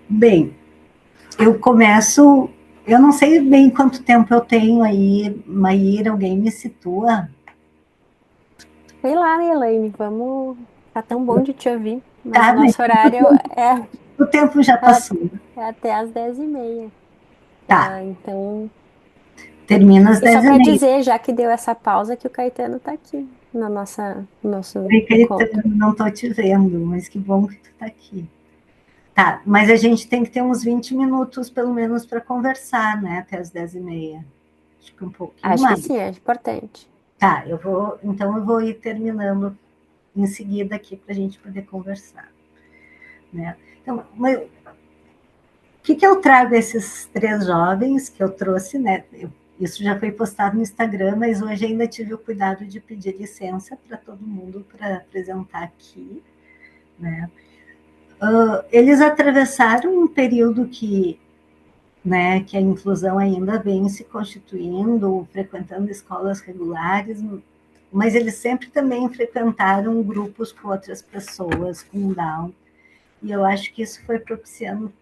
Bem, eu começo. Eu não sei bem quanto tempo eu tenho aí, Maíra, alguém me situa? Sei lá, Elaine, vamos. Tá tão bom de te ouvir, mas Tá, o mas nosso horário o tempo já é, passou. é até às 10h30. Tá, Então, termina às e só dez e para meia. dizer, já que deu essa pausa, que o Caetano tá aqui no nosso Oi, encontro. Caetano, não estou te vendo, mas que bom que tu está aqui. Tá, mas a gente tem que ter uns 20 minutos, pelo menos, para conversar, né? Até as 10h30. Acho que um pouquinho Acho que mais. sim, é importante. Tá, então eu vou ir terminando em seguida aqui para a gente poder conversar, né? Então, mas, o que eu trago esses 3 jovens que eu trouxe, né? Isso já foi postado no Instagram, mas hoje ainda tive o cuidado de pedir licença para todo mundo para apresentar aqui, né? Eles atravessaram um período né, que a inclusão ainda vem se constituindo, frequentando escolas regulares, mas eles sempre também frequentaram grupos com outras pessoas com Down, e eu acho que isso foi propiciando,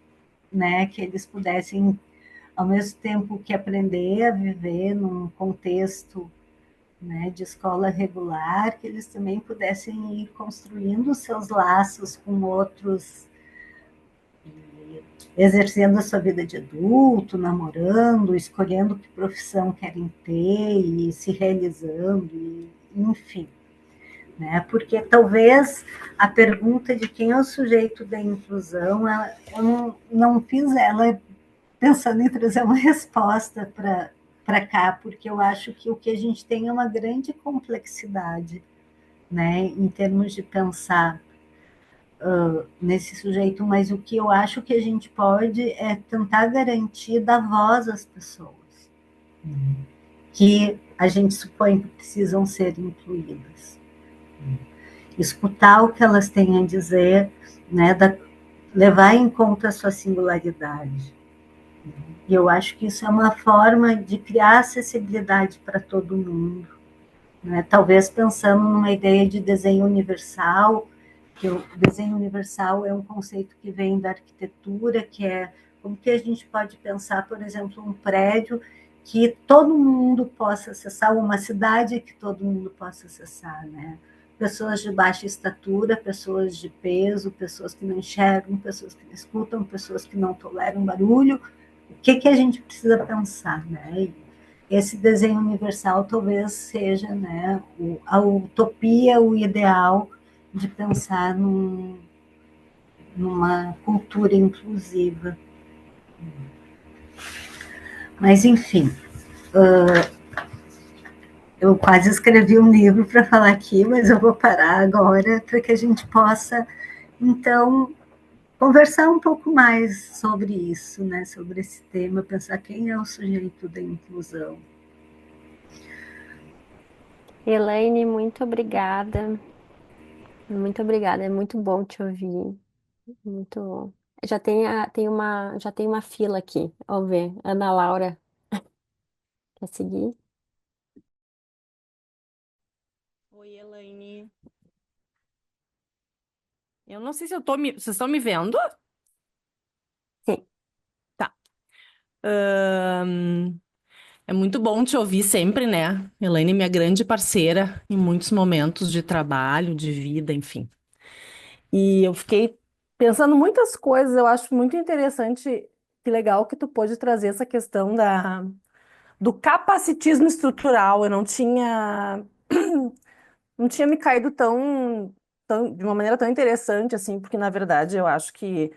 né, que eles pudessem, ao mesmo tempo que aprender a viver num contexto, né, de escola regular, que eles também pudessem ir construindo seus laços com outros, exercendo a sua vida de adulto, namorando, escolhendo que profissão querem ter e se realizando, enfim. Né? Porque talvez a pergunta de quem é o sujeito da inclusão, eu não fiz ela pensando em trazer uma resposta para cá, porque eu acho que o que a gente tem é uma grande complexidade, né, em termos de pensar nesse sujeito, mas o que eu acho que a gente pode é tentar garantir dar voz às pessoas que a gente supõe que precisam ser incluídas. Escutar o que elas têm a dizer, né, levar em conta a sua singularidade. E eu acho que isso é uma forma de criar acessibilidade para todo mundo. Né? Talvez pensando numa ideia de desenho universal, que o desenho universal é um conceito que vem da arquitetura, que é como que a gente pode pensar, por exemplo, um prédio que todo mundo possa acessar, uma cidade que todo mundo possa acessar, né? Pessoas de baixa estatura, pessoas de peso, pessoas que não enxergam, pessoas que não escutam, pessoas que não toleram barulho. O que a gente precisa pensar, né? Esse desenho universal talvez seja, né, a utopia, o ideal de pensar numa cultura inclusiva. Mas, enfim, eu quase escrevi um livro para falar aqui, mas eu vou parar agora para que a gente possa, então, conversar um pouco mais sobre isso, né, sobre esse tema, pensar quem é o sujeito da inclusão. Elaine, muito obrigada. Muito obrigada, é muito bom te ouvir. Muito. Já tem uma fila aqui. Vamos ver. Ana Laura, quer seguir? Oi, Elaine. Eu não sei se vocês estão me vendo? Sim. Tá. Ahn, É muito bom te ouvir sempre, né? Elaine é minha grande parceira em muitos momentos de trabalho, de vida, enfim. E eu fiquei pensando muitas coisas, eu acho muito interessante, que legal que tu pôde trazer essa questão do capacitismo estrutural. Eu não tinha me caído de uma maneira tão interessante assim, porque na verdade eu acho que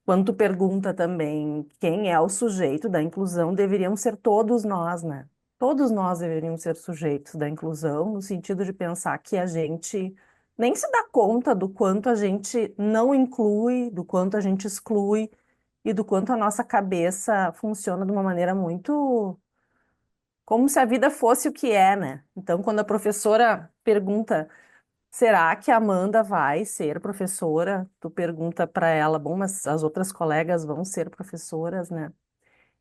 quando tu pergunta também quem é o sujeito da inclusão, deveriam ser todos nós, né? Todos nós deveríamos ser sujeitos da inclusão, no sentido de pensar que a gente nem se dá conta do quanto a gente não inclui, do quanto a gente exclui e do quanto a nossa cabeça funciona de uma maneira muito como se a vida fosse o que é, né? Então, quando a professora pergunta Será que a Amanda vai ser professora? Tu pergunta para ela, bom, mas as outras colegas vão ser professoras, né?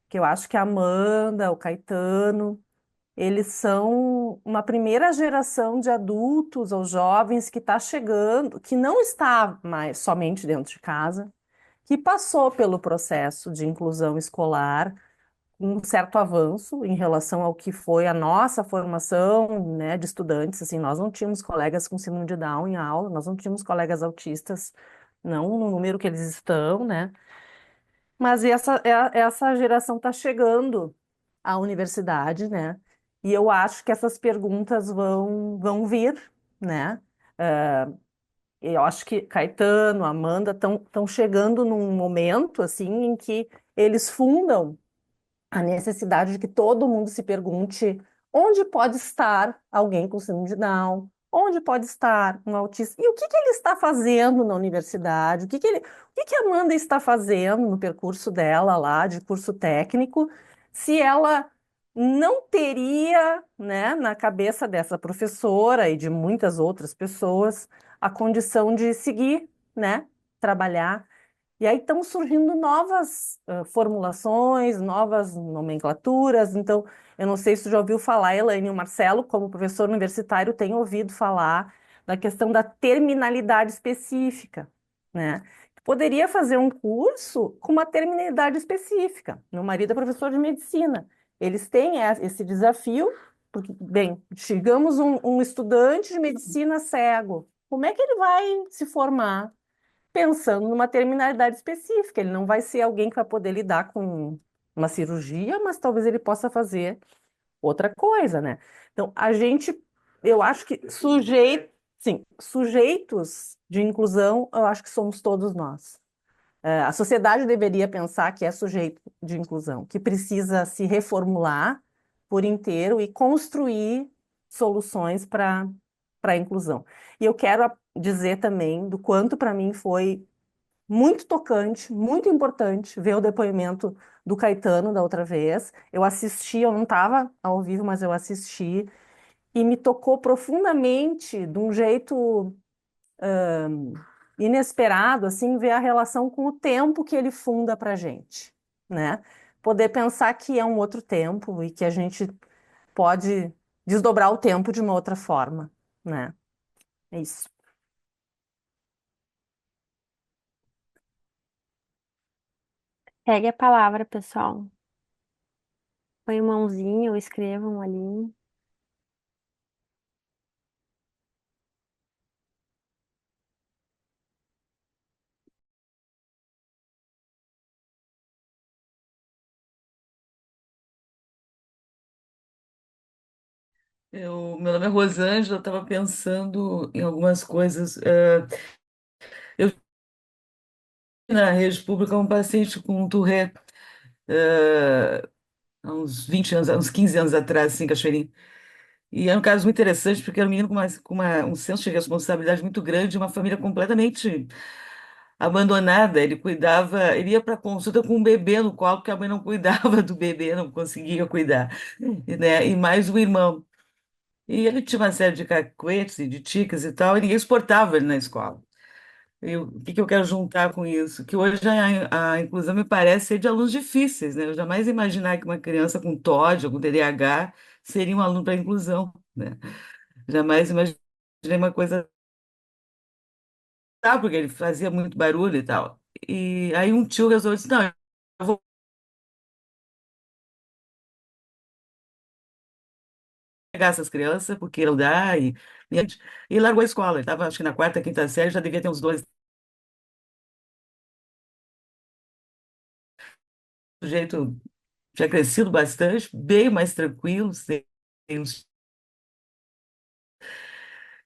Que eu acho que a Amanda, o Caetano, eles são uma primeira geração de adultos ou jovens que está chegando, que não está mais somente dentro de casa, que passou pelo processo de inclusão escolar, um certo avanço em relação ao que foi a nossa formação, né, de estudantes. Assim, nós não tínhamos colegas com síndrome de Down em aula, nós não tínhamos colegas autistas, não no número que eles estão, né? Mas essa geração está chegando à universidade, né? E eu acho que essas perguntas vão vir, né? Eu acho que Caetano, Amanda estão chegando num momento assim em que eles fundam a necessidade de que todo mundo se pergunte onde pode estar alguém com síndrome de Down, onde pode estar um autista, e o que que ele está fazendo na universidade, o que que a Amanda está fazendo no percurso dela lá, de curso técnico, se ela não teria, né, na cabeça dessa professora e de muitas outras pessoas, a condição de seguir, né, trabalhar. E aí estão surgindo novas formulações, novas nomenclaturas. Então, eu não sei se você já ouviu falar, Elaine, o Marcelo, como professor universitário, tem ouvido falar da questão da terminalidade específica, né? Poderia fazer um curso com uma terminalidade específica. Meu marido é professor de medicina. Eles têm esse desafio, porque, bem, chegamos um estudante de medicina cego. Como é que ele vai se formar pensando numa terminalidade específica? Ele não vai ser alguém que vai poder lidar com uma cirurgia, mas talvez ele possa fazer outra coisa, né? Então, eu acho que sim, sujeitos de inclusão, eu acho que somos todos nós. A sociedade deveria pensar que é sujeito de inclusão, que precisa se reformular por inteiro e construir soluções para a inclusão. E eu quero dizer também do quanto para mim foi muito tocante, muito importante ver o depoimento do Caetano da outra vez. Eu assisti, eu não estava ao vivo, mas eu assisti e me tocou profundamente, de um jeito inesperado, assim, ver a relação com o tempo que ele funda para gente, né? Poder pensar que é um outro tempo e que a gente pode desdobrar o tempo de uma outra forma, né? É isso. Pegue a palavra, pessoal. Põe mãozinha ou escrevam ali. Meu nome é Rosângela, eu estava pensando em algumas coisas. Eu tive na rede pública um paciente com Tourette, eh, há uns 20 anos, há uns 15 anos atrás, assim, Cachoeirinha. E é um caso muito interessante, porque era um menino um senso de responsabilidade muito grande, uma família completamente abandonada. Ele ia para consulta com um bebê no colo, porque a mãe não cuidava do bebê, não conseguia cuidar, né? E mais o irmão. E ele tinha uma série de cacuetes e de ticas e tal, e ninguém suportava ele na escola. O que que eu quero juntar com isso? Que hoje a inclusão me parece ser de alunos difíceis, né? Eu jamais ia imaginar que uma criança com TOD ou com TDAH seria um aluno para inclusão, né? Jamais imaginei uma coisa, tal, porque ele fazia muito barulho e tal. E aí um tio resolveu dizer, não, eu vou pegar essas crianças, porque não dá, e largou a escola. Ele estava, acho que na quarta, quinta série, já devia ter uns 12. O jeito tinha crescido bastante, bem mais tranquilo, sem uns.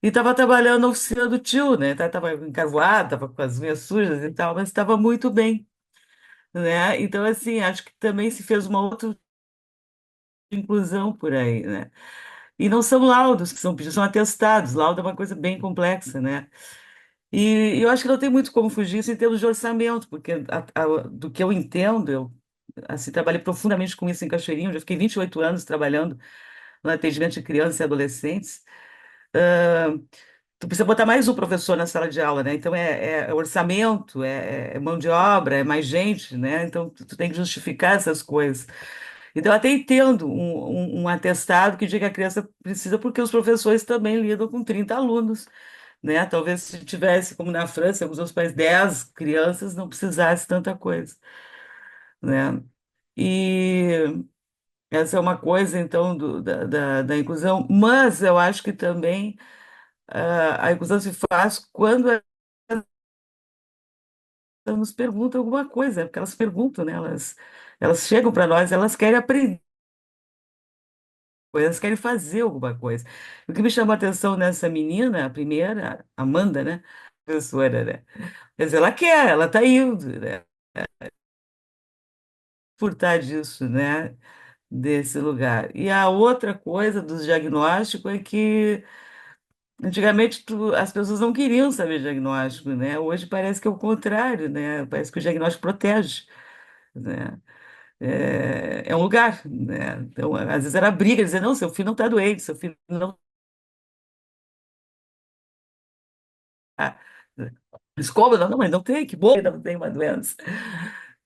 E estava trabalhando na oficina do tio, né? Tava encarvoado, tava com as unhas sujas e tal, mas estava muito bem, né? Então, assim, acho que também se fez uma outra inclusão por aí, né? E não são laudos que são pedidos, são atestados. Laudo é uma coisa bem complexa, né? E eu acho que não tem muito como fugir isso em termos de orçamento, porque do que eu entendo, eu assim, trabalhei profundamente com isso em Cachoeirinha, eu já fiquei 28 anos trabalhando no atendimento de crianças e adolescentes. tu precisa botar mais um professor na sala de aula, né? Então é orçamento, é mão de obra, é mais gente, né? Então tu tem que justificar essas coisas. Então eu até entendo um atestado que diga que a criança precisa, porque os professores também lidam com 30 alunos, né? Talvez se tivesse, como na França, alguns outros países, 10 crianças, não precisasse tanta coisa, né? E essa é uma coisa, então, da inclusão, mas eu acho que também a inclusão se faz quando elas nos perguntam alguma coisa, porque elas perguntam, né? Elas chegam para nós, elas querem aprender, elas querem fazer alguma coisa. O que me chamou a atenção nessa menina, a primeira, Amanda, né? Professora, né? Quer dizer, ela quer, ela está indo, né? Furtar disso, né? Desse lugar. E a outra coisa dos diagnósticos é que antigamente as pessoas não queriam saber diagnóstico, né? Hoje parece que é o contrário, né? Parece que o diagnóstico protege, né? É um lugar, né? Então, às vezes era briga, dizer, não, seu filho não está doente, seu filho não está. Mas como? Não, não, mas não tem, que bom que não tem uma doença.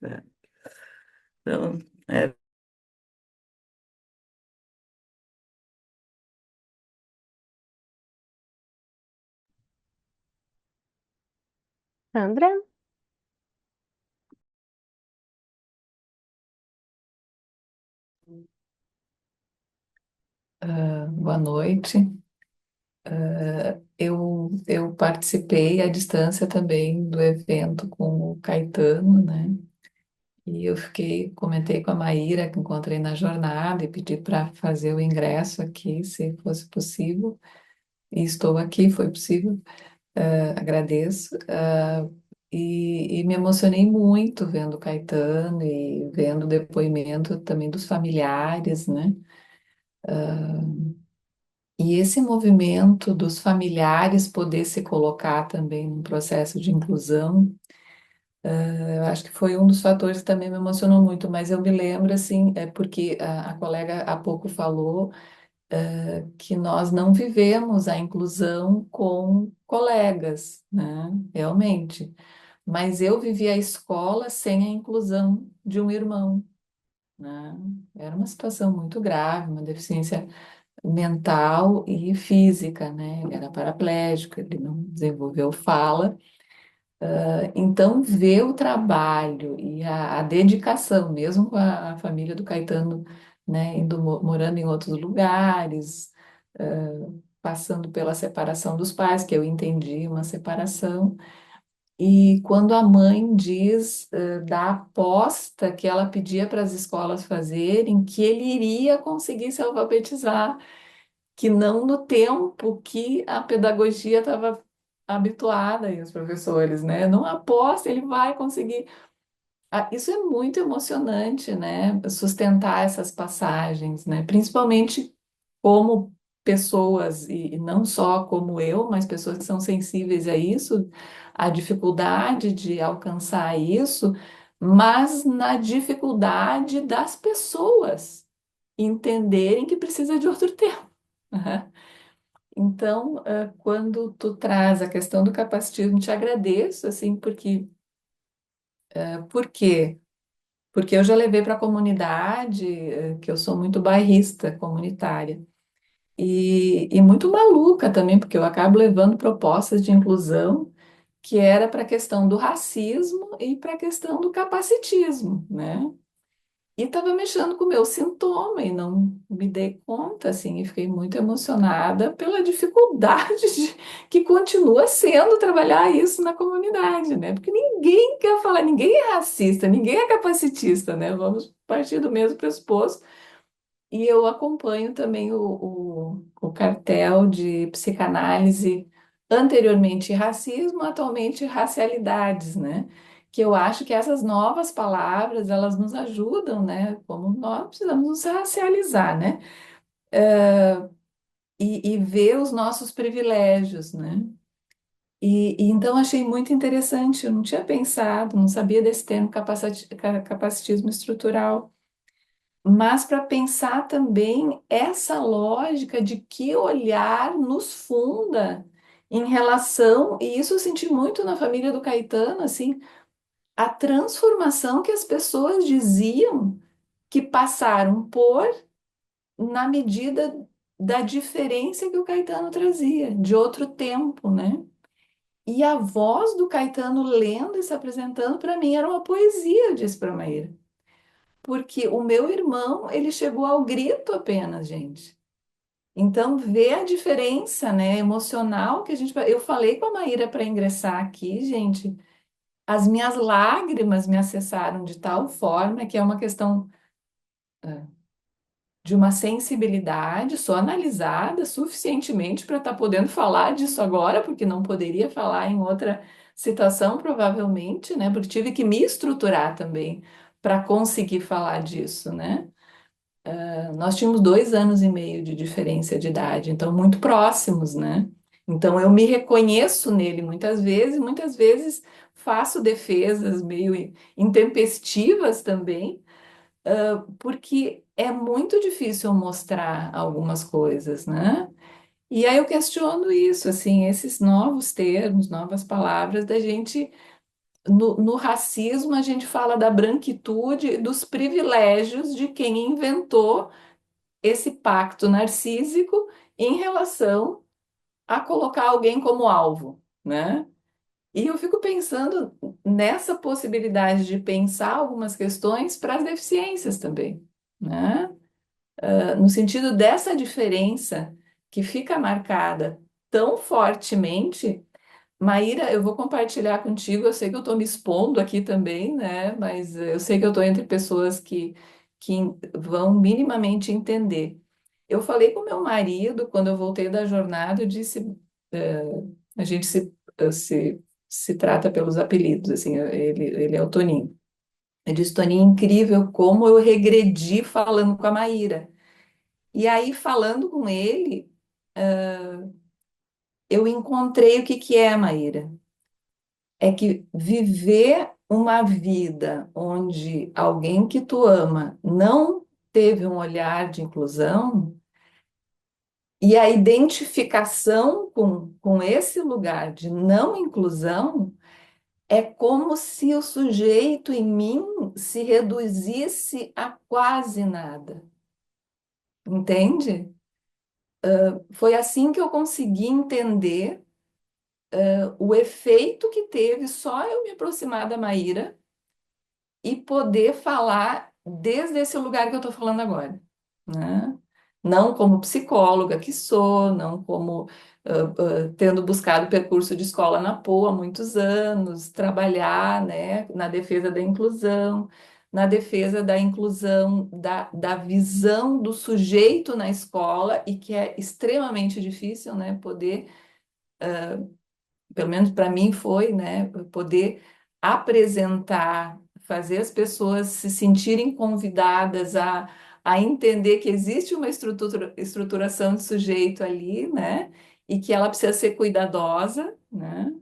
Né? Então, é, Sandra? Boa noite. Eu participei à distância também do evento com o Caetano, né? E eu comentei com a Maíra, que encontrei na jornada, e pedi para fazer o ingresso aqui, se fosse possível. E estou aqui, foi possível, agradeço. E me emocionei muito vendo o Caetano e vendo o depoimento também dos familiares, né? E esse movimento dos familiares poder se colocar também num processo de inclusão, eu acho que foi um dos fatores que também me emocionou muito, mas eu me lembro, assim, é porque a colega há pouco falou, que nós não vivemos a inclusão com colegas, né? Realmente. Mas eu vivi a escola sem a inclusão de um irmão, né? Era uma situação muito grave, uma deficiência mental e física, né? Ele era paraplégico, ele não desenvolveu fala. Então, ver o trabalho e a dedicação, mesmo com a família do Caetano, né, morando em outros lugares, passando pela separação dos pais, que eu entendi uma separação, e quando a mãe diz, da aposta que ela pedia para as escolas fazerem, que ele iria conseguir se alfabetizar, que não no tempo que a pedagogia estava habituada e os professores, né? Não aposta, ele vai conseguir. Isso é muito emocionante, né? Sustentar essas passagens, né? Principalmente como pessoas, e não só como eu, mas pessoas que são sensíveis a isso, a dificuldade de alcançar isso, mas na dificuldade das pessoas entenderem que precisa de outro tempo. Né? Então, quando tu traz a questão do capacitismo, te agradeço, assim, porque, por quê? Porque eu já levei para a comunidade, que eu sou muito bairrista comunitária, e muito maluca também, porque eu acabo levando propostas de inclusão que era para a questão do racismo e para a questão do capacitismo, né? E estava mexendo com o meu sintoma e não me dei conta, assim, e fiquei muito emocionada pela dificuldade que continua sendo trabalhar isso na comunidade, né? Porque ninguém quer falar, ninguém é racista, ninguém é capacitista, né? Vamos partir do mesmo pressuposto. E eu acompanho também o cartel de psicanálise, anteriormente racismo, atualmente racialidades, né? Que eu acho que essas novas palavras, elas nos ajudam, né? Como nós precisamos nos racializar, né? E ver os nossos privilégios, né? E então achei muito interessante, eu não tinha pensado, não sabia desse termo capacitismo estrutural. Mas para pensar também essa lógica de que olhar nos funda em relação, e isso eu senti muito na família do Caetano, assim, a transformação que as pessoas diziam que passaram por na medida da diferença que o Caetano trazia, de outro tempo, né? E a voz do Caetano lendo e se apresentando para mim era uma poesia, eu disse para Maíra. Porque o meu irmão, ele chegou ao grito apenas, gente. Então, ver a diferença, né, emocional que a gente... Eu falei com a Maíra para ingressar aqui, gente, as minhas lágrimas me acessaram de tal forma que é uma questão de uma sensibilidade, sou analisada suficientemente para estar podendo falar disso agora, porque não poderia falar em outra situação, provavelmente, né? Porque tive que me estruturar também para conseguir falar disso, né? Nós tínhamos 2 anos e meio de diferença de idade, então muito próximos, né? Então eu me reconheço nele muitas vezes faço defesas meio intempestivas também, porque é muito difícil mostrar algumas coisas, né? E aí eu questiono isso, assim, esses novos termos, novas palavras da gente. No racismo, a gente fala da branquitude e dos privilégios de quem inventou esse pacto narcísico em relação a colocar alguém como alvo, né? E eu fico pensando nessa possibilidade de pensar algumas questões para as deficiências também, né? No sentido dessa diferença que fica marcada tão fortemente. Maíra, eu vou compartilhar contigo. Eu sei que eu estou me expondo aqui também, né? Mas eu sei que eu estou entre pessoas que vão minimamente entender. Eu falei com meu marido quando eu voltei da jornada, eu disse, eh, a gente se trata pelos apelidos, assim, ele é o Toninho. Eu disse, Toninho, incrível como eu regredi falando com a Maíra. E aí, falando com ele, eu encontrei o que que é, Maíra. É que viver uma vida onde alguém que tu ama não teve um olhar de inclusão e a identificação com esse lugar de não inclusão é como se o sujeito em mim se reduzisse a quase nada, entende? Foi assim que eu consegui entender o efeito que teve só eu me aproximar da Maíra e poder falar desde esse lugar que eu estou falando agora, né? Não como psicóloga que sou, não como tendo buscado percurso de escola na POA há muitos anos, trabalhar, né, na defesa da inclusão, na defesa da inclusão da visão do sujeito na escola, e que é extremamente difícil, né, poder, pelo menos para mim foi, né, poder apresentar, fazer as pessoas se sentirem convidadas a entender que existe uma estruturação de sujeito ali, né, e que ela precisa ser cuidadosa, né.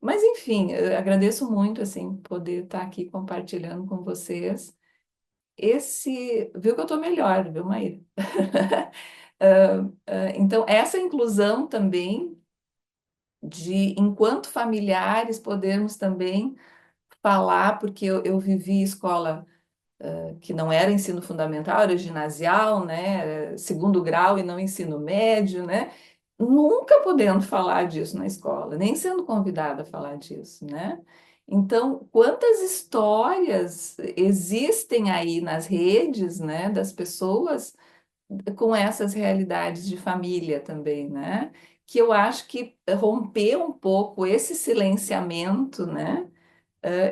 Mas enfim, eu agradeço muito assim poder estar aqui compartilhando com vocês. Viu que eu estou melhor, viu, Maíra? Então, essa inclusão também de, enquanto familiares, podermos também falar, porque eu vivi escola que não era ensino fundamental, era ginasial, né, era segundo grau e não ensino médio, né, nunca podendo falar disso na escola, nem sendo convidada a falar disso, né? Então, quantas histórias existem aí nas redes, né, das pessoas com essas realidades de família também, né? Que eu acho que romper um pouco esse silenciamento, né?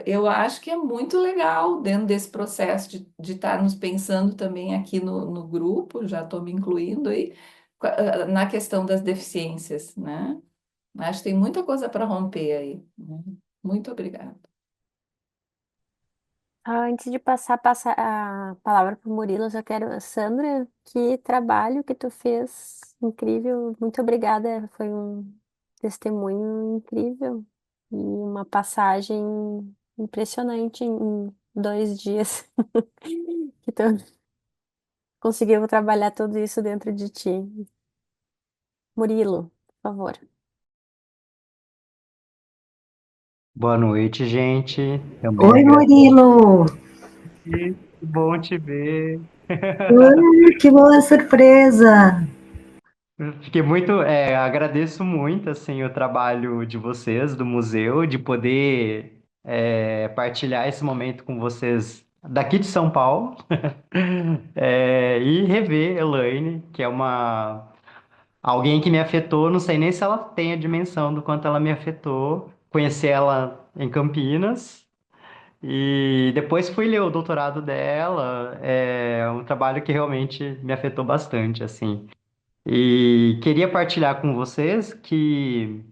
Eu acho que é muito legal dentro desse processo de estarmos pensando também aqui no grupo, já estou me incluindo aí, na questão das deficiências, né? Acho que tem muita coisa para romper aí, né? Muito obrigada. Antes de passar a palavra para o Murilo, eu só quero, Sandra, que trabalho que tu fez, incrível, muito obrigada, foi um testemunho incrível e uma passagem impressionante em 2 dias que tu conseguiu trabalhar tudo isso dentro de ti. Murilo, por favor. Boa noite, gente. Também Oi, agradeço. Murilo! Que bom te ver. Que boa surpresa! Fiquei muito, agradeço muito assim o trabalho de vocês do museu, de poder partilhar esse momento com vocês daqui de São Paulo. E rever Elaine, que é uma alguém que me afetou. Não sei nem se ela tem a dimensão do quanto ela me afetou. Conheci ela em Campinas. E depois fui ler o doutorado dela, é um trabalho que realmente me afetou bastante, assim. E queria partilhar com vocês que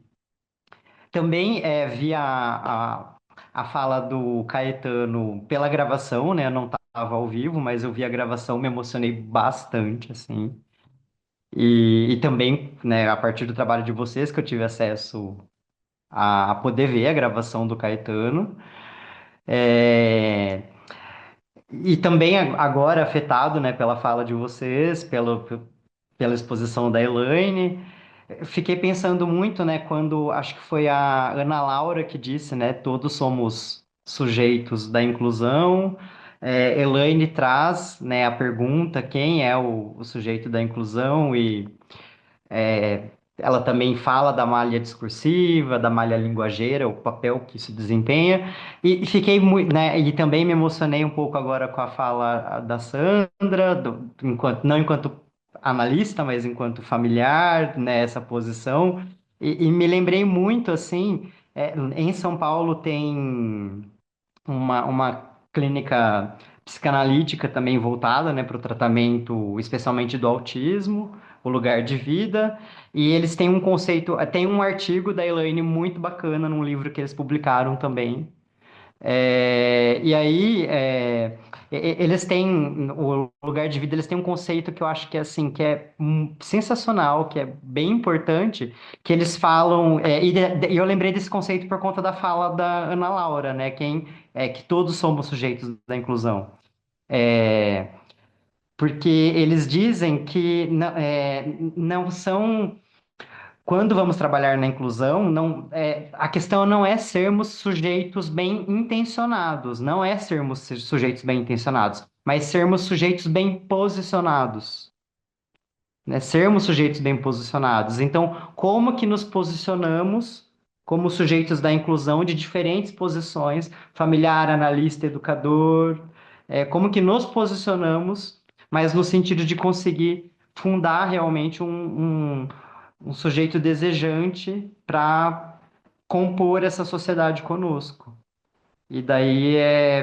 também vi a fala do Caetano pela gravação, né? Eu não estava ao vivo, mas eu vi a gravação, me emocionei bastante, assim. E também, né, a partir do trabalho de vocês, que eu tive acesso a poder ver a gravação do Caetano. É, E também agora afetado, né, pela fala de vocês, pela exposição da Elaine, fiquei pensando muito, né, quando acho que foi a Ana Laura que disse, né, todos somos sujeitos da inclusão. Elaine traz, né, a pergunta quem é o sujeito da inclusão e ela também fala da malha discursiva, da malha linguageira, o papel que isso desempenha. E fiquei muito, né? E também me emocionei um pouco agora com a fala da Sandra, não enquanto analista, mas enquanto familiar, né? Essa posição. E me lembrei muito, assim, em São Paulo tem uma clínica psicanalítica também voltada, né, para o tratamento, especialmente do autismo, o lugar de vida. E eles têm um conceito, tem um artigo da Elaine muito bacana num livro que eles publicaram também. E aí, eles têm, o lugar de vida, eles têm um conceito que eu acho que é assim, que é sensacional, que é bem importante, que eles falam, e eu lembrei desse conceito por conta da fala da Ana Laura, né, que todos somos sujeitos da inclusão. É, Porque eles dizem que não são quando vamos trabalhar na inclusão, a questão não é sermos sujeitos bem intencionados, não é sermos sujeitos bem intencionados, mas sermos sujeitos bem posicionados, né? Sermos sujeitos bem posicionados. Então, como que nos posicionamos como sujeitos da inclusão de diferentes posições, familiar, analista, educador, como que nos posicionamos, mas no sentido de conseguir fundar realmente um sujeito desejante para compor essa sociedade conosco. E daí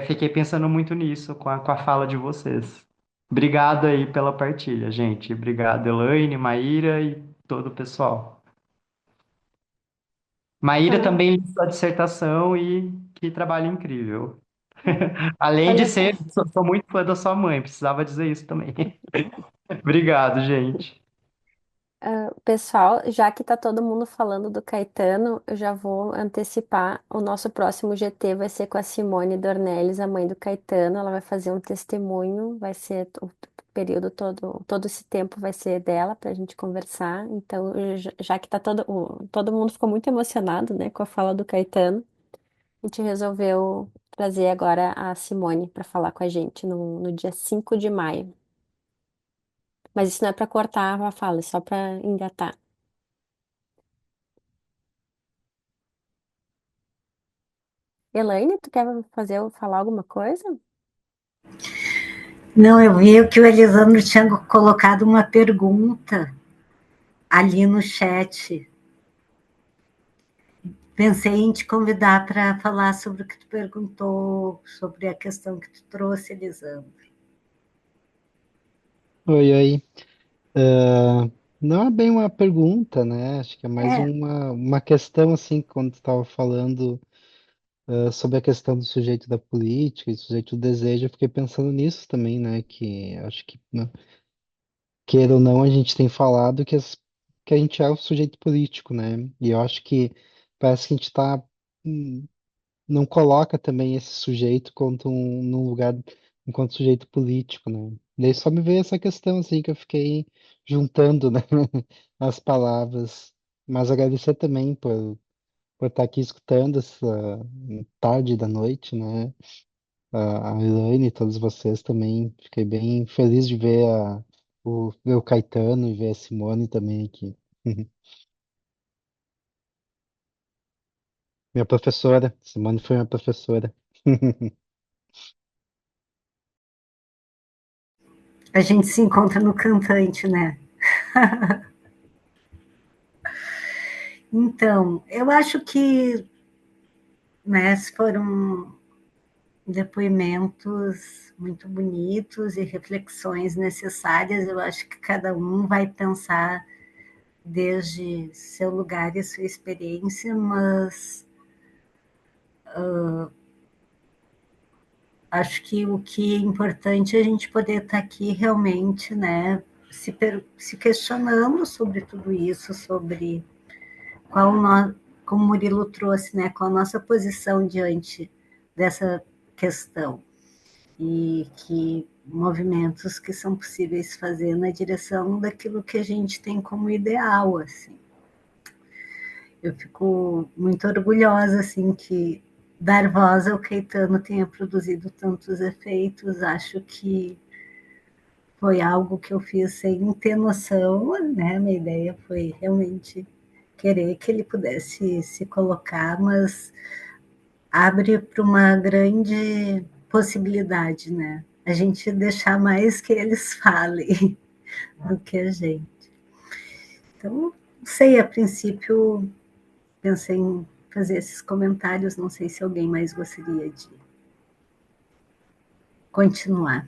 fiquei pensando muito nisso com a fala de vocês. Obrigado aí pela partilha, gente. Obrigado, Elaine, Maíra e todo o pessoal. Maíra Ah, também leu sua dissertação e que trabalho incrível. Além de olha só. ser, sou muito fã da sua mãe, precisava dizer isso também. Obrigado, gente. Pessoal, já que tá todo mundo falando do Caetano, eu já vou antecipar. O nosso próximo GT vai ser com a Simone Dornelles, a mãe do Caetano. Ela vai fazer um testemunho, vai ser o período todo esse tempo vai ser dela para a gente conversar. Então, já que tá todo mundo ficou muito emocionado, né, com a fala do Caetano, a gente resolveu trazer agora a Simone para falar com a gente no dia 5 de maio. Mas isso não é para cortar a fala, é só para engatar. Elaine, tu quer falar alguma coisa? Não, eu vi que o Elisandro tinha colocado uma pergunta ali no chat. Pensei em te convidar para falar sobre o que tu perguntou, sobre a questão que tu trouxe, Elisandro. Oi, oi. Não é bem uma pergunta, né? Acho que é mais É, uma questão, assim, quando tu estava falando sobre a questão do sujeito da política e sujeito do desejo, eu fiquei pensando nisso também, né? Que acho que, né, queira ou não, a gente tem falado que a gente é o sujeito político, né? E eu acho que parece que a gente não coloca também esse sujeito num lugar enquanto sujeito político, né? Daí só me veio essa questão assim que eu fiquei juntando, né, as palavras, mas agradecer também por estar aqui escutando essa tarde da noite, né? A Elaine e todos vocês também. Fiquei bem feliz de ver ver o Caetano e ver a Simone também aqui. Minha professora, Simone foi minha professora. A gente se encontra no cantante, né? Então, eu acho que, né, foram depoimentos muito bonitos e reflexões necessárias. Eu acho que cada um vai pensar desde seu lugar e sua experiência, mas acho que o que é importante é a gente poder estar aqui realmente, né, se questionando sobre tudo isso, sobre qual no, como o Murilo trouxe, né, qual a nossa posição diante dessa questão e que movimentos que são possíveis fazer na direção daquilo que a gente tem como ideal, assim. Eu fico muito orgulhosa, assim, que dar voz ao Caetano tenha produzido tantos efeitos. Acho que foi algo que eu fiz sem ter noção, né? Minha ideia foi realmente querer que ele pudesse se colocar, mas abre para uma grande possibilidade, né? A gente deixar mais que eles falem do que a gente. Então, não sei, a princípio pensei em fazer esses comentários, não sei se alguém mais gostaria de continuar.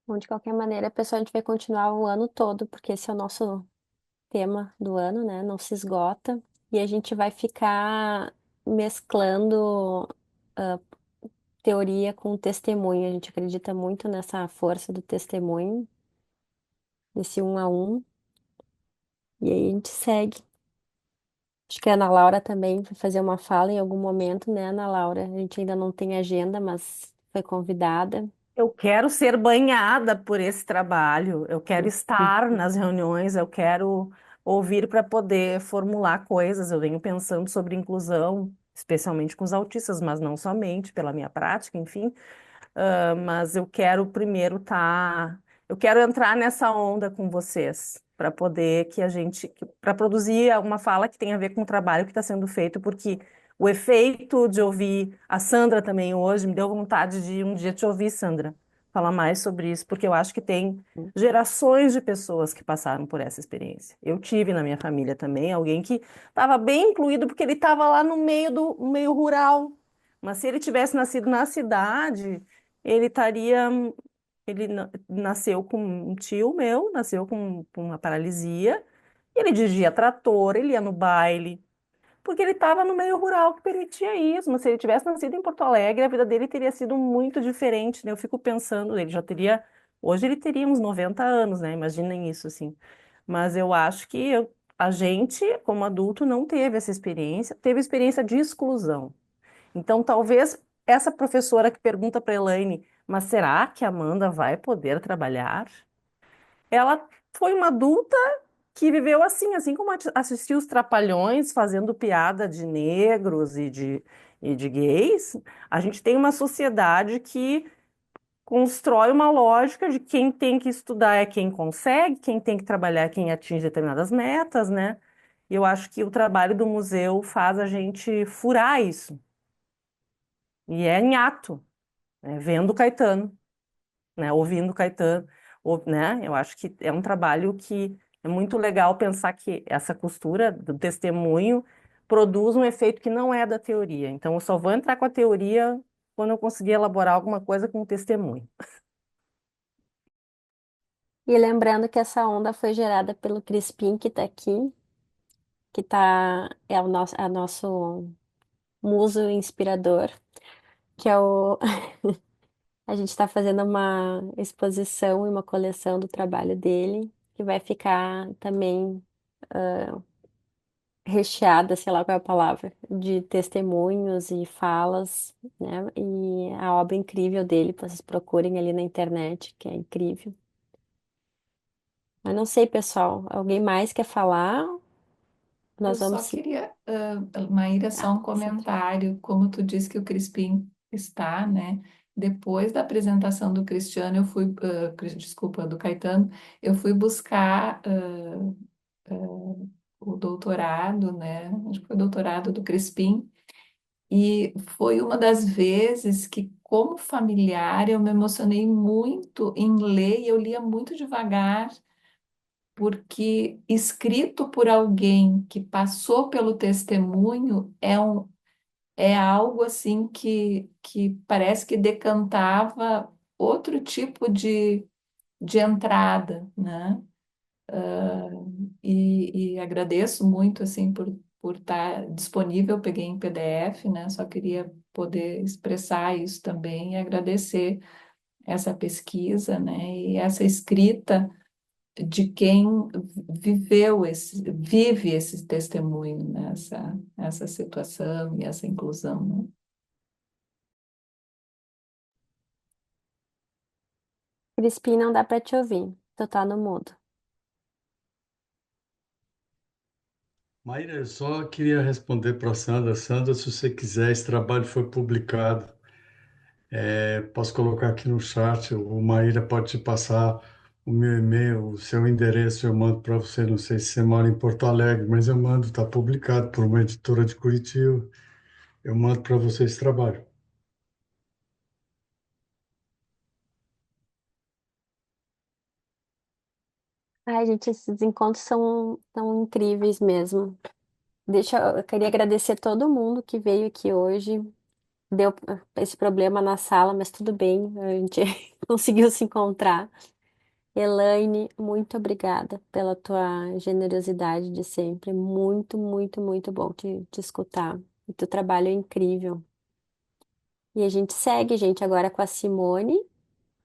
Bom, de qualquer maneira, pessoal, a gente vai continuar o ano todo, porque esse é o nosso tema do ano, né? Não se esgota. E a gente vai ficar mesclando teoria com testemunho. A gente acredita muito nessa força do testemunho, desse um a um. E aí a gente segue. Acho que a Ana Laura também vai fazer uma fala em algum momento, né, Ana Laura? A gente ainda não tem agenda, mas foi convidada. Eu quero ser banhada por esse trabalho, eu quero estar nas reuniões, eu quero ouvir para poder formular coisas. Eu venho pensando sobre inclusão, especialmente com os autistas, mas não somente, pela minha prática, enfim. Mas eu quero primeiro eu quero entrar nessa onda com vocês para poder que a gente, para produzir uma fala que tenha a ver com o trabalho que está sendo feito, porque o efeito de ouvir a Sandra também hoje me deu vontade de um dia te ouvir, Sandra, falar mais sobre isso, porque eu acho que tem gerações de pessoas que passaram por essa experiência. Eu tive na minha família também alguém que estava bem incluído porque ele estava lá no meio do meio rural. Mas se ele tivesse nascido na cidade, ele estaria. Nasceu com um tio meu, nasceu com uma paralisia. Ele dirigia trator, ele ia no baile, porque ele estava no meio rural que permitia isso. Mas se ele tivesse nascido em Porto Alegre, a vida dele teria sido muito diferente, né? Eu fico pensando, ele já teria. Hoje ele teria uns 90 anos, né? Imaginem isso, assim. Mas eu acho que a gente, como adulto, não teve essa experiência, teve experiência de exclusão. Então, talvez essa professora que pergunta para a Elaine, mas será que a Amanda vai poder trabalhar? Ela foi uma adulta que viveu assim, assim como assistiu os Trapalhões fazendo piada de negros e de gays. A gente tem uma sociedade que constrói uma lógica de quem tem que estudar é quem consegue, quem tem que trabalhar é quem atinge determinadas metas, né? E eu acho que o trabalho do museu faz a gente furar isso. E é em ato, né? Vendo Caetano, né? Ouvindo Caetano, né? Eu acho que é um trabalho que é muito legal pensar que essa costura do testemunho produz um efeito que não é da teoria. Então, eu só vou entrar com a teoria quando eu conseguir elaborar alguma coisa com o testemunho. E lembrando que essa onda foi gerada pelo Crispim, que está aqui, é o nosso muso inspirador, que é o. A gente está fazendo uma exposição e uma coleção do trabalho dele, que vai ficar também recheada, sei lá qual é a palavra, de testemunhos e falas, né? E a obra incrível dele, vocês procurem ali na internet, que é incrível. Mas não sei, pessoal. Alguém mais quer falar? Nós Eu vamos só queria, Maíra, só um comentário. Como tu disse que o Crispim está, né? Depois da apresentação do Cristiano, desculpa, do Caetano, eu fui buscar o doutorado, né? Acho que foi o doutorado do Crispim. E foi uma das vezes que, como familiar, eu me emocionei muito em ler, e eu lia muito devagar, porque escrito por alguém que passou pelo testemunho é algo assim que parece que decantava outro tipo de entrada, né? E agradeço muito assim por estar disponível, peguei em PDF, né? Só queria poder expressar isso também e agradecer essa pesquisa, né? E essa escrita de quem vive esse testemunho, né? Essa situação e essa inclusão, né? Crispim, não dá para te ouvir. Tu tá no mudo. Maíra, eu só queria responder para a Sandra. Sandra, se você quiser, esse trabalho foi publicado. Posso colocar aqui no chat. O Maíra pode te passar o meu e-mail, o seu endereço, eu mando para você. Não sei se você mora em Porto Alegre, mas eu mando, está publicado por uma editora de Curitiba. Eu mando para você esse trabalho. Ai, gente, esses encontros são tão incríveis mesmo. Eu queria agradecer todo mundo que veio aqui hoje. Deu esse problema na sala, mas tudo bem, a gente conseguiu se encontrar. Elaine, muito obrigada pela tua generosidade de sempre. Muito, muito, muito bom te escutar. E teu trabalho é incrível. E a gente segue, gente, agora com a Simone,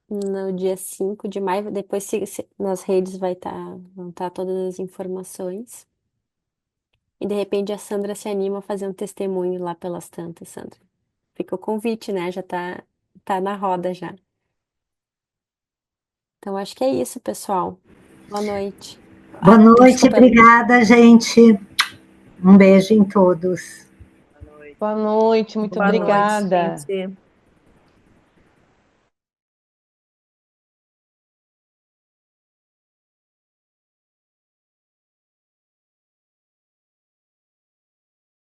no dia 5 de maio. Depois nas redes vão estar todas as informações. E de repente a Sandra se anima a fazer um testemunho lá pelas tantas, Sandra. Fica o convite, né? Já tá na roda já. Então acho que é isso, pessoal. Boa noite. Boa noite, Desculpa. obrigada, gente. Um beijo em todos. Boa noite, muito Boa noite, obrigada. gente.